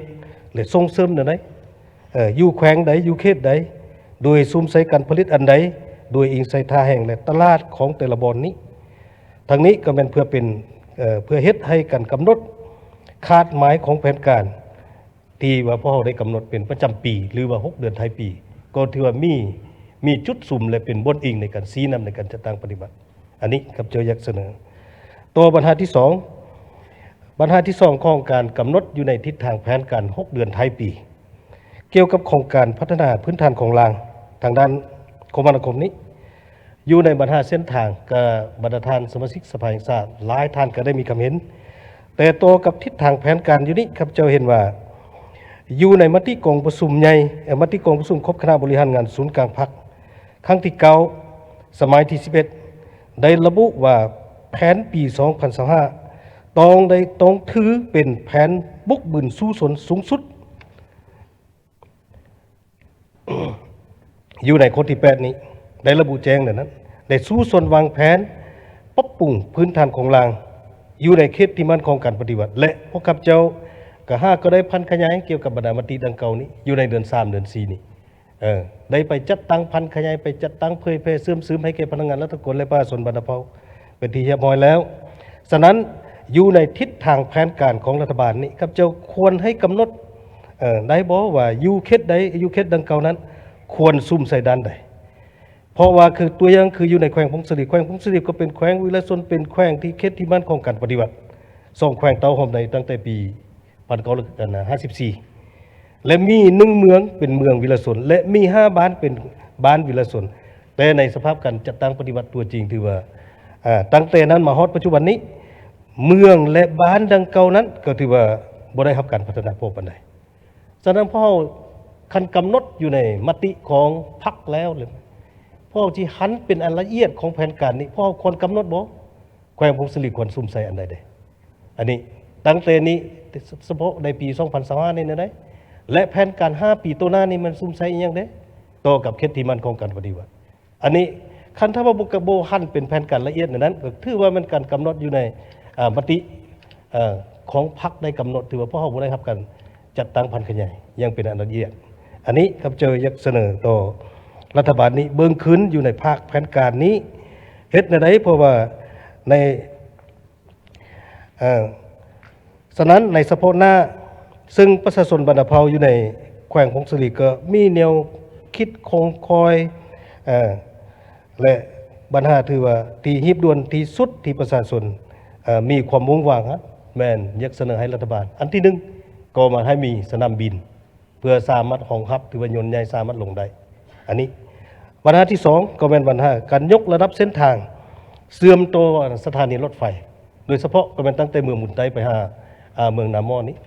S10: และส่งเสริมอันใดอยู่แขวงใดอยู่เขตใดโดยซุ่มใส่การผลิตอันใดโดยอิงใส่ท่าแห่งและตลาดของแต่ละบอนนี้ทางนี้ก็เป็นเพื่อเฮ็ดให้การกำหนดคาดหมายของแผนการที่ว่าพ่อได้กำหนดเป็นประจำปีหรือว่า6 เดือนท้ายปีก็ถือว่ามีจุดสุ่มและเป็นบนอิงในการชี้นำในการจัดตั้งปฏิบัติอันนี้ครับเจ้าอยากเสนอตัวบรรทัดที่ 2ของการกำหนดอยู่ในทิศทางแผนการ6 เดือนท้ายปีเกี่ยวกับโครงการพัฒนาพื้นฐานของรางทางด้านคมนาคมนี้อยู่ในบรรทัดเส้นทางกับบรรดาท่านสมาชิกสภาแห่งชาติหลายท่านก็ได้มีความเห็นแต่ตัวกับทิศทางแผนการอยู่นี้ครับเจ้าเห็นว่าอยู่ในมติกองประชุมใหญ่มติกองประชุมครบคณะบริหารงานศูนย์กลางพรรคครั้งที่9สมัยที่11ได้ระบุว่าแผนปี 2025ต้องถือเป็นแผนบุกบืนสู้สนสูงสุด อยู่ในคนที่8นี้ได้ระบุแจ้งดังนั้นได้สู้สนวางแผนปรับปรุงพื้นฐานของรางอยู่ในเขตที่มั่นคงการปฏิบัติและพวกข้าพเจ้าก็ได้พันขยายเกี่ยวกับบรรดามติดังเก่านี้อยู่ในเดือน3 เดือน 4นี้ได้ไปจัดตั้งพันขยายไปจัดตั้งเผยแพร่เสื่อมซึมให้แก่พนักงานรัฐกลและประชาชนบรรดาเผ่าเป็นที่เรียบร้อยแล้วฉะนั้นอยู่ในทิศทางแผนการของรัฐบาลนี้ข้าพเจ้าควรให้กำหนดได้บอกว่าอยู่เขตใดอยู่เขตดังเก่านั้นควรซุ่มใส่ด้านใดเพราะว่าคือตัวอย่างคืออยู่ในแขวงพงศรีแขวงพงศรีก็เป็นแขวงวิไลชนเป็นแขวงที่เขตที่มั่นคงการปฏิบัติ2 แขวงเตาหอมในตั้งแต่ปี1954และมี1 เมืองเป็นเมืองวิไลชนและมี5 บ้านเป็นบ้านวิไลชนแต่ในสภาพการจัดตั้งปฏิบัติตัวจริงถือว่าตั้งแต่นั้นมาฮอดปัจจุบันนี้เมืองและบ้านดังเก่านั้นก็ถือว่าบ่ได้รับการพัฒนาพอปานใดฉะนั้นพ่อคันกำหนดอยู่ในมติของพรรคแล้วเลยพ่อที่หันเป็นอันละเอียดของแผนการนี้พ่อควรกำหนดบ่แขวงพงศรีควรซุ่มใส่อันใดอันนี้ตั้งแต่นี้เฉพาะในปี 2025นี่นะได้และแผนการ5 ปีตัวหน้านี่มันซุ่มใส่อีหยังเด้ต่อกับเขตที่มันของการปฏิบัติอันนี้คันถ้าว่าบ่บ่หันเป็นแผนการละเอียดนั้นก็ถือว่ามันการกำหนดอยู่ในมติของพรรคได้กำหนดถือว่าพ่อเฮาบ่ได้รับการจัดตั้งพันขยายยังเป็นอันละเอียดอันนี้ครับเจออยากเสนอต่อรัฐบาลนี้เบิ่งขึ้นอยู่ในภาคแผนการนี้เฮ็ดในใดเพราะว่าในฉะนั้นในเฉพาะหน้าซึ่งประชาชนบรรดาเผ่าอยู่ในแขวงพงศรีก็มีแนวคิดคงคอยและปัญหาถือว่าที่หีบด่วนที่สุดที่ประชาชนมีความมุ่งหวังแม่นอยากเสนอให้รัฐบาลอันที่1ก็มาให้มีสนามบินเพื่อสามารถรองรับที่ว่ายนต์ใหญ่สามารถลงได้อันนี้ปัญหาที่2ก็เป็นปัญหาการยกระดับเส้นทางเสื่อมตัวสถานีรถไฟโดยเฉพาะก็เป็นตั้งแต่เมืองมุนไตไปหาเมืองนามอนี้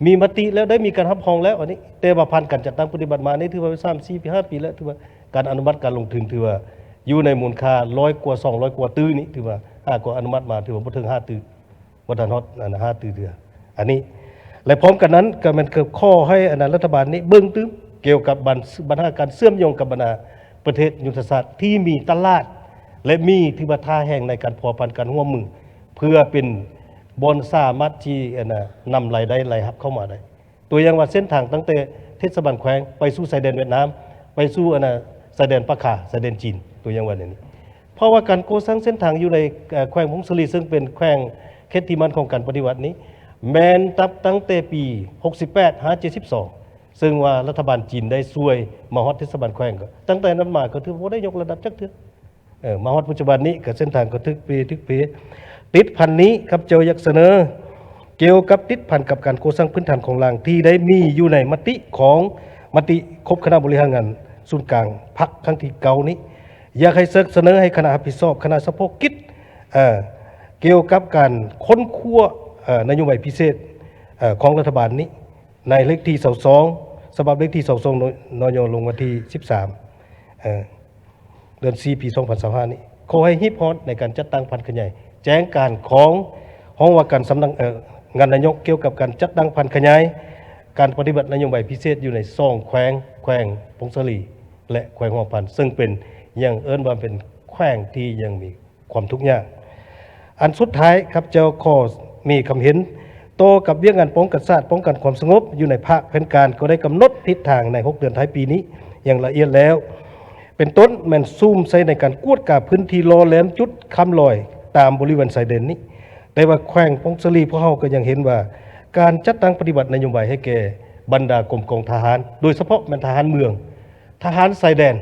S10: มีมติแล้วได้มีการรับรองแล้วอันนี้แต่ว่าผ่านการจัดตั้งปฏิบัติมานี่ถือว่า3 4 ปี 5 ปีแล้วถือว่าการอนุมัติการลงทุนถือว่าอยู่ในมูลค่า100 กว่า200 กว่าตื้อนี้ถือว่าก็อนุมัติมาถือว่าบ่ถึง5 ตื้อบ่ทันฮอด5 ตื้อเดืออันนี้และพร้อมกันนั้นก็มันเกิดข้อให้รัฐบาลนี้เบิ่งตึ้งเกี่ยวกับบรรณาการเชื่อมโยงกับบรรดาประเทศยุทธศาสตร์ที่มีตลาดและมีที่ว่าท่าแห่งในการพอพันกันร่วมมือเพื่อเป็นบอนสามารถที่นำรายได้รายรับเข้ามาได้ตัวอย่างว่าเส้นทางตั้งแต่เทศบาลแขวงไปสู่ชายแดนเวียดนามไปสู่ส ชายแดนปะขาชายแดนจีนตัวอย่างว่านี้เพราะว่าการก่อสร้างเส้นทางอยู่ในแขวงพงศลีซึ่งเป็นแขวงเขตที่มันของการปฏิวัตินี้แม้นตับตั้งแต่ปี68 72ซึ่งว่ารัฐบาลจีนได้ช่วยมาฮอดเทศบาลแขวงก็ตั้งแต่นั้นมาก็ถือว่าได้ยกระดับจักเทื่อมาฮอดปัจจุบันนี้ก็เส้นทางก็ทึกปีติดพันนี้ครับเจ้าอยากเสนอเกี่ยวกับติดพันกับการก่อสร้างพื้นฐานของรางที่ได้มีอยู่ในมติครบคณะบริหารงานศูนย์กลางพรรคครั้งที่เก่านี้อยากให้เสนอให้คณะรับผิดชอบคณะเฉพาะกิจเกี่ยวกับการค้นคว้านโยบายพิเศษของรัฐบาลนี้ในเลขที่22ฉบับเลขที่22นยลงวันที่13เดือน4ปี2025นี้ขอให้ฮิปฮอตในการจัดตั้งพันธุ์ขยายแจ้งการของห้องว่าการสำนักงานนายกเกี่ยวกับการจัดตั้งพันธุ์ขยายการปฏิบัตินโยบายพิเศษอยู่ใน2แขวงพงศลีและแขวงหัวพันซึ่งเป็นอย่างเอิ้นว่าเป็นแขวงที่ยังมีความทุกข์ยากอันสุดท้ายครับเจ้าขอมีคำเห็นโตกับเรื่องงานป้องกันชาติป้องกันความสงบอยู่ในภาคแผนการก็ได้กำหนดทิศทางใน6เดือนท้ายปีนี้อย่างละเอียดแล้วเป็นต้นแม่นซูมใส่ในการกวดกาพื้นที่รอแหลมจุดคำลอยตามบริเวณชายแดนนี้แต่ว่าแขวงพงศลีพวกเราก็ยังเห็นว่าการจัดตั้งปฏิบัตินโยบายให้แก่บรรดากรมกองทหารโดยเฉพาะแม่นทหารเมืองทหารชายแดน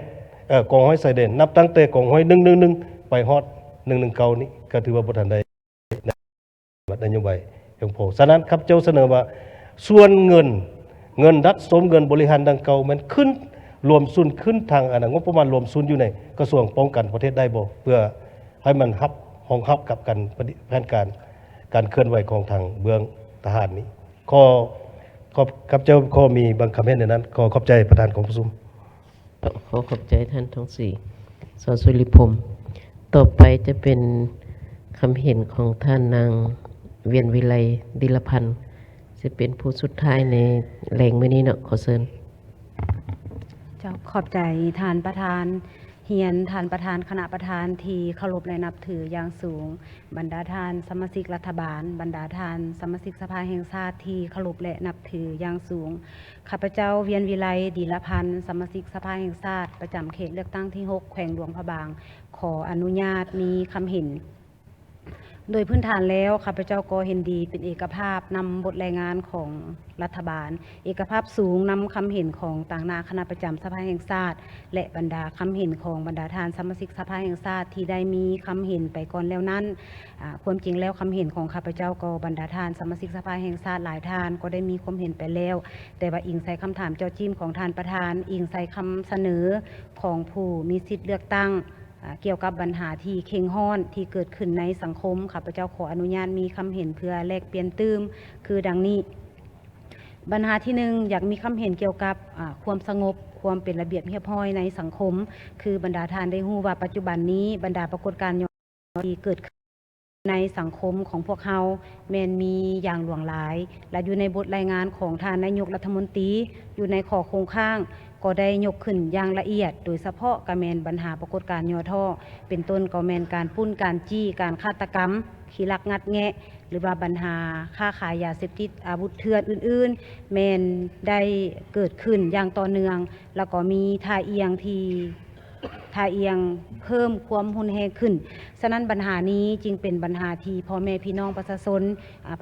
S10: กองร้อยชายแดนนับตั้งแต่กองร้อย111ไปฮอด119นี้ก็ถือว่าบ่ทันได้นโยบายเพียงพอฉะนั้นครับเจ้าเสนอว่าส่วนเงินรัฐสมเงินบริหารดังเก่ามันขึ้นรวมซุนขึ้นทางงบประมาณรวมซุนอยู่ในกระทรวงป้องกันประเทศได้บ่เพื่อให้มันห้องรับกับแผนการเคลื่อนไหวของทางเบื้องทหารนี้ครับเจ้าข้อมีบางคำเห็นในนั้นขอขอบใจประธานของประชุม
S1: ขอขอบใจท่านทั้งสี่สสุริพงศ์ต่อไปจะเป็นคำเห็นของท่านนางเวียนวิไลดิลพันธ์จะเป็นผู้สุดท้ายในแหล่งมื้อนี้เนาะขอเชิญ
S11: เจ้าขอบใจท่านประธานเฮียนท่านประธานคณะประธานที่เคารพและนับถืออย่างสูงบรรดาท่านสมาชิกรัฐบาลบรรดาท่านสมาชิกสภาแห่งชาติที่เคารพและนับถืออย่างสูงข้าพเจ้าเวียนวิไลดิลพันธ์สมาชิกสภาแห่งชาติประจำเขตเลือกตั้งที่6แขวงหลวงพระบางขออนุญาตมีคำเห็นโดยพื้นฐานแล้วข้าพเจ้าก็เห็นดีเป็นเอกภาพนำบทรายงานของรัฐบาลเอกภาพสูงนำคำเห็นของต่างนาคณะประจำสภาแห่งชาติและบรรดาคำเห็นของบรรดาทานสมาชิกสภาแห่งชาติที่ได้มีคำเห็นไปก่อนแล้วนั้นความจริงแล้วคำเห็นของข้าพเจ้าก็บรรดาทานสมาชิกสภาแห่งชาติหลายท่านก็ได้มีความเห็นไปแล้วแต่ว่าอิงใส่คำถามเจ้าจิ้มของท่านประธานอิงใส่คำเสนอของผู้มีสิทธิเลือกตั้งเกี่ยวกับปัญหาที่เข่งห้อนที่เกิดขึ้นในสังคมข้าพเจ้าขออนุญาตมีคำเห็นเพื่อแลกเปลี่ยนตื้มคือดังนี้ปัญหาที่1อยากมีคำเห็นเกี่ยวกับความสงบความเป็นระเบียบเรียบร้อยในสังคมคือบรรดาทานได้รู้ว่าปัจจุบันนี้บรรดาปรากฏการณ์ที่เกิดขึ้นในสังคมของพวกเราแม้นมีอย่างหลวงหลายและอยู่ในบทรายงานของท่านนายกรัฐมนตรีอยู่ในข้อโครงข้างก็ได้ยกขึ้นอย่างละเอียดโดยเฉพาะกระแมนปัญหาปรากฏการณ์ย่อท่อเป็นต้นก็แมนการปุ้นการจี้การฆาตกรรมขี้ลักงัดแงะหรือว่าปัญหาค้าขายยาเสพติดอาวุธเถื่อนอื่นๆแมนได้เกิดขึ้นอย่างต่อเนื่องแล้วก็มีท่าเอียงเพิ่มความรุนแรงขึ้นฉะนั้นปัญหานี้จึงเป็นปัญหาที่พ่อแม่พี่น้องประชาชน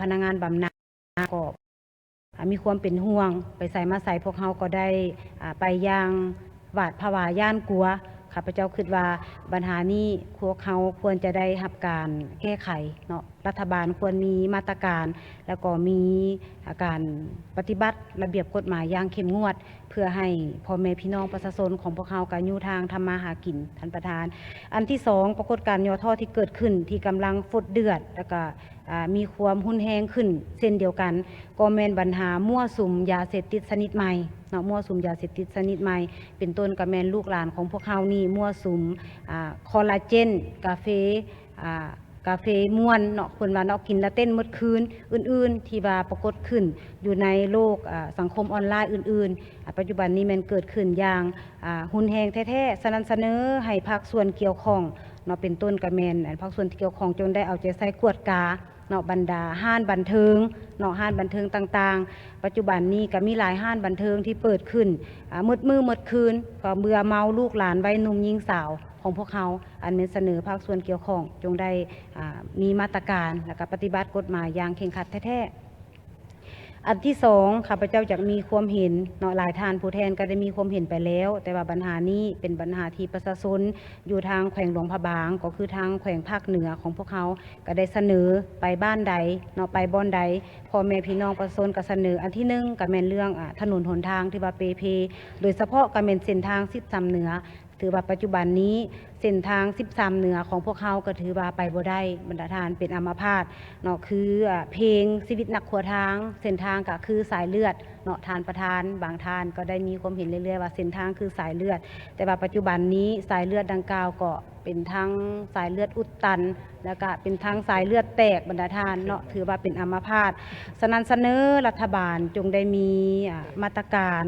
S11: พนักงานบำนาญก็มีความเป็นห่วงไปใส่มาใส่พวกเขาก็ได้ไปยังหวาดผวาย่านกลัวข้าพเจ้าคิดว่าปัญหานี้พวกเขาควรจะได้รับการแก้ไขเนาะรัฐบาลควรมีมาตรการแล้วก็มีการปฏิบัติระเบียบกฎหมายอย่างเข้มงวดเพื่อให้พ่อแม่พี่น้องประชาชนของพวกเขาการอยู่ทางทำมาหากินท่านประธานอันที่2ปรากฏการณ์ย่อท่อที่เกิดขึ้นที่กำลังฟดเดือดแล้วก็มีความหุนแรงขึ้นเช่นเดียวกันก็แม่นปัญหามั่วสุมยาเสพติดชนิดใหม่เนาะมั่วสุมยาเสพติดชนิดใหม่เป็นต้นก็แม่นลูกหลานของพวกเขานี่มั่วสุมคอลลาเจนกาแฟม่วนเนาะคนว่าเนาะกินแล้วเต้นมื้อคืนอื่นๆที่ว่าปรากฏขึ้นอยู่ในโลกสังคมออนไลน์อื่นๆปัจจุบันนี้มันเกิดขึ้นอย่างหุนแรงแท้ๆสนับสนุนให้ภาคส่วนเกี่ยวข้องเนาะเป็นต้นกระแมนภาคส่วนที่เกี่ยวข้องจงได้เอาใจใส่กวดกา เนาะบรรดาห้านบันเทิงเนาะห้านบันเทิงต่างๆ ปัจจุบันนี้ก็มีหลายห้านบันเทิงที่เปิดขึ้นมืดมืดคืนก็เบื่อเมาลูกหลานวัยหนุ่มหญิงสาวของพวกเขาอันเป็นเสนอภาคส่วนเกี่ยวข้องจงได้มีมาตรการและก็ปฏิบัติกฎหมายอย่างเคร่งครัดแท้ๆอันที่สองข้าพเจ้าอยากมีความเห็นเนาะหลายท่านผู้แทนก็ได้มีความเห็นไปแล้ว แต่ว่าปัญหานี้เป็นปัญหาที่ประชาชนอยู่ทางแขวงหลวงพระบางก็คือทางแขวงภาคเหนือของพวกเขาก็ได้เสนอไปบ้านใดเนาะไปบ่อนใดพ่อแม่พี่น้องประชาชนก็เสนออันที่หนึ่งก็แม่นเรื่องถนนหนทางที่ว่าเปเพโดยเฉพาะก็แม่นเส้นทาง13เหนือถือว่าปัจจุบันนี้เส้นทาง13เหนือของพวกเขาก็ถือว่าไปบ่ได้บรรดาทานเป็นอัมพาตเนาะคือเพลงชีวิตนักขัวทางเส้นทางก็คือสายเลือดเนาะทานประธานบางทานก็ได้มีความเห็นเรื่อยๆว่าเส้นทางคือสายเลือดแต่ว่าปัจจุบันนี้สายเลือดดังกล่าวก็เป็นทั้งสายเลือดอุดตันแล้วก็เป็นทั้งสายเลือดแตกบรรดาทานเนาะถือว่าเป็นอัมพาตฉะนั้นเสนอรัฐบาลจงได้มีมาตรการ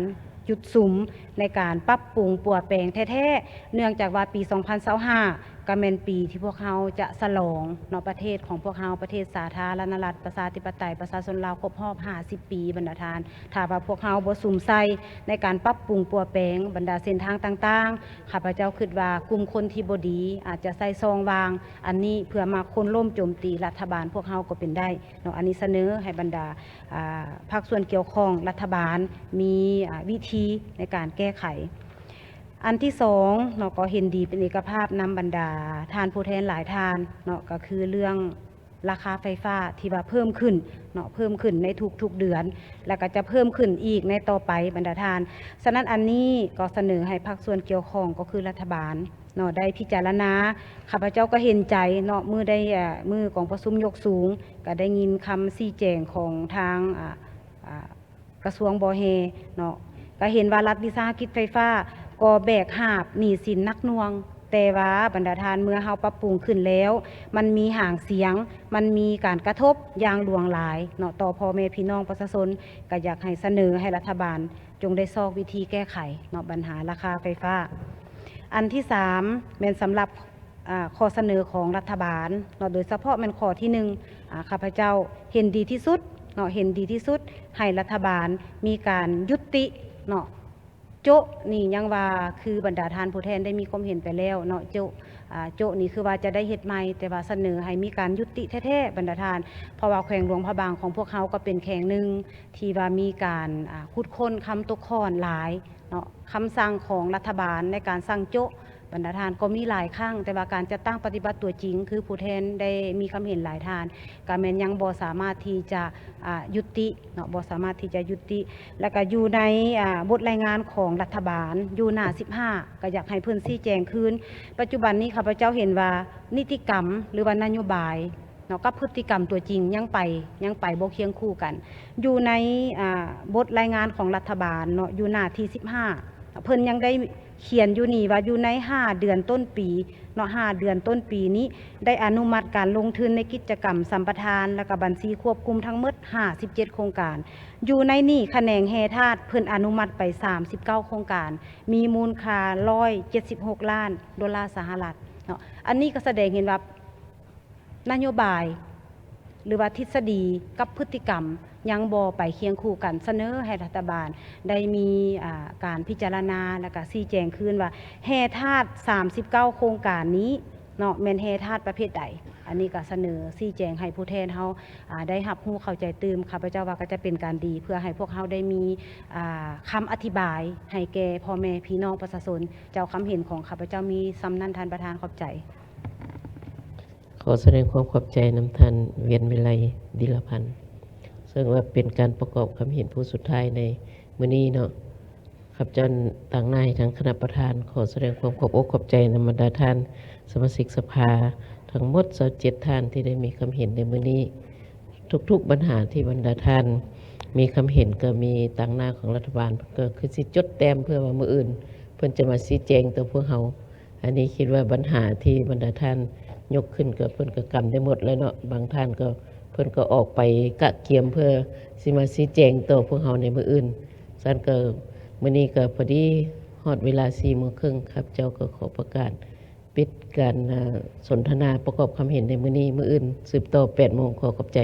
S11: จุดสุมในการปรับปรุงปัวแปลงแท้ๆเนื่องจากว่าปี 2025ก็เป็นปีที่พวกเขาจะฉลองเนาะประเทศของพวกเขาประเทศสาธารณรัฐประชาธิปไตยประชาชนลาวครบรอบ50 ปีบรรดาทานถ้าว่าพวกเขาบ่สุ่มใส่ในการปรับปรุงปัวแปลงบรรดาเส้นทางต่างๆข้าพเจ้าคิดว่ากลุ่มคนที่บ่ดีอาจจะใส่ซองวางอันนี้เพื่อมาคนล่มโจมตีรัฐบาลพวกเขาก็เป็นได้เนาะอันนี้เสนอให้บรรดาภาคส่วนเกี่ยวข้องรัฐบาลมีวิธีในการแก้ไขอันที่สองเนาะก็เห็นดีเป็นเอกภาพนำบรรดาทานผู้แทนหลายทานเนาะก็คือเรื่องราคาไฟฟ้าที่ว่าเพิ่มขึ้นเนาะเพิ่มขึ้นในทุกๆเดือนแล้วก็จะเพิ่มขึ้นอีกในต่อไปบรรดาทานฉะนั้นอันนี้ก็เสนอให้ภาคส่วนเกี่ยวข้องก็คือรัฐบาลเนาะได้พิจารณาข้าพเจ้าก็เห็นใจเนาะมือของประชุมยกสูงก็ได้ยินคำชี้แจงของทางกระทรวงบเฮเนาะก็เห็นว่ารัฐวิสาหกิจไฟฟ้าก็แบกหาบหนี้สินนักหน่วงแต่ว่าบรรดาทานเมื่อเฮาปรับปรุงขึ้นแล้วมันมีห่างเสียงมันมีการกระทบอย่างหลวงหลายเนาะต่อพ่อแม่พี่น้องประชาชนก็อยากให้เสนอให้รัฐบาลจงได้ซอกวิธีแก้ไขเนาะปัญหาราคาไฟฟ้าอันที่3เป็นสำหรับข้อเสนอของรัฐบาลเนาะโดยเฉพาะเป็นข้อที่1ข้าพเจ้าเห็นดีที่สุดเนาะเห็นดีที่สุดให้รัฐบาลมีการยุติเนาะโจ๊ะนี่ยังว่าคือบรรดาทานผู้แทนได้มีความเห็นไปแล้วเนาะโจ๊ะนี่คือว่าจะได้เฮ็ดใหม่แต่ว่าเสนอให้มีการยุติแท้ๆบรรดาทานเพราะว่าแขวงหลวงพระบางของพวกเขาก็เป็นแขวงหนึ่งที่ว่ามีการคุดค้นคำตกค้อนหลายเนาะคำสั่งของรัฐบาลในการสั่งโจ๊ะบรรดาทานก็มีหลายครั้งแต่ว่าการจะตั้งปฏิบัติตัวจริงคือผู้แทนได้มีความเห็นหลายทานการแม้นยังบ่สามารถที่จะยุติเนาะบ่สามารถที่จะยุติแล้วก็อยู่ในบทรายงานของรัฐบาลอยู่หน้า15ก็อยากให้เพิ่นชี้แจงคืนปัจจุบันนี้ข้าพเจ้าเห็นว่านิติกรรมหรือว่านโยบายเนาะกับพฤติกรรมตัวจริงยังไปบ่เคียงคู่กันอยู่ในบทรายงานของรัฐบาลเนาะอยู่หน้าที่15เพิ่นยังได้เขียนอยู่นี่ว่าอยู่ใน5 เดือนต้นปีเนาะ5 เดือนต้นปีนี้ได้อนุมัติการลงทุนในกิจกรรมสัมปทานและก็บัญชีควบคุมทั้งหมด57โครงการอยู่ในนี่แขนงแห่ธาตุเพิ่นอนุมัติไป39โครงการมีมูลค่า176 ล้านดอลลาร์สหรัฐเนาะอันนี้ก็แสดงเห็นว่านโยบายหรือว่าทฤษฎีกับพฤติกรรมยังบ่ไปเคียงคู่กันเสนอให้รัฐบาลได้มีการพิจารณาและก็ชี้แจงคืนว่าแห่ธาตุ39โครงการนี้เนาะแม่นแห่ธาตุประเภทใดอันนี้ก็เสนอชี้แจงให้ผู้แทนเฮาได้รับรู้เข้าใจตื่มข้าพเจ้าว่าก็จะเป็นการดีเพื่อให้พวกเฮาได้มีคำอธิบายให้แก่พ่อแม่พี่น้องประชาชนเจ้าคำเห็นของข้าพเจ้ามีสำนันท่านประธานขอบใจ
S1: ขอแสดงความขอบใจนำท่านเวียนวิไลดิลพันธ์ซึ่งว่าเป็นการประกอบความเห็นผู้สุดท้ายในมื้อนี้เนาะข้าพเจ้าต่างนายทั้งคณะประธานขอแสดงความขอบอกขอบใจนำบรรดาท่านสมาชิกสภาทั้งหมด27ท่านที่ได้มีความเห็นในมื้อนี้ทุกๆปัญหาที่บรรดาท่านมีความเห็นก็มีต่างหน้าของรัฐบาลก็คือสิจดแต้มเพื่อว่ามื้ออื่นเพิ่นจะมาชี้แจงต่อพวกเฮาอันนี้คิดว่าปัญหาที่บรรดาท่านยกขึ้นก็เพิ่นก็กำได้หมดแล้วเนาะบางท่านก็เพิ่นก็ออกไปกะเกียมเพื่อสิมาชี้แจงต่อพวกเฮาในมื้ออื่นซั่นก็มื้อนี้ก็พอดีฮอดเวลา 4:30 ครับเจ้าก็ขอประกาศปิ ปิดการสนทนาประกอบความเห็นในมื้อนี้มื้ออื่นสืบต่อ 8 โมงขอขอบใจ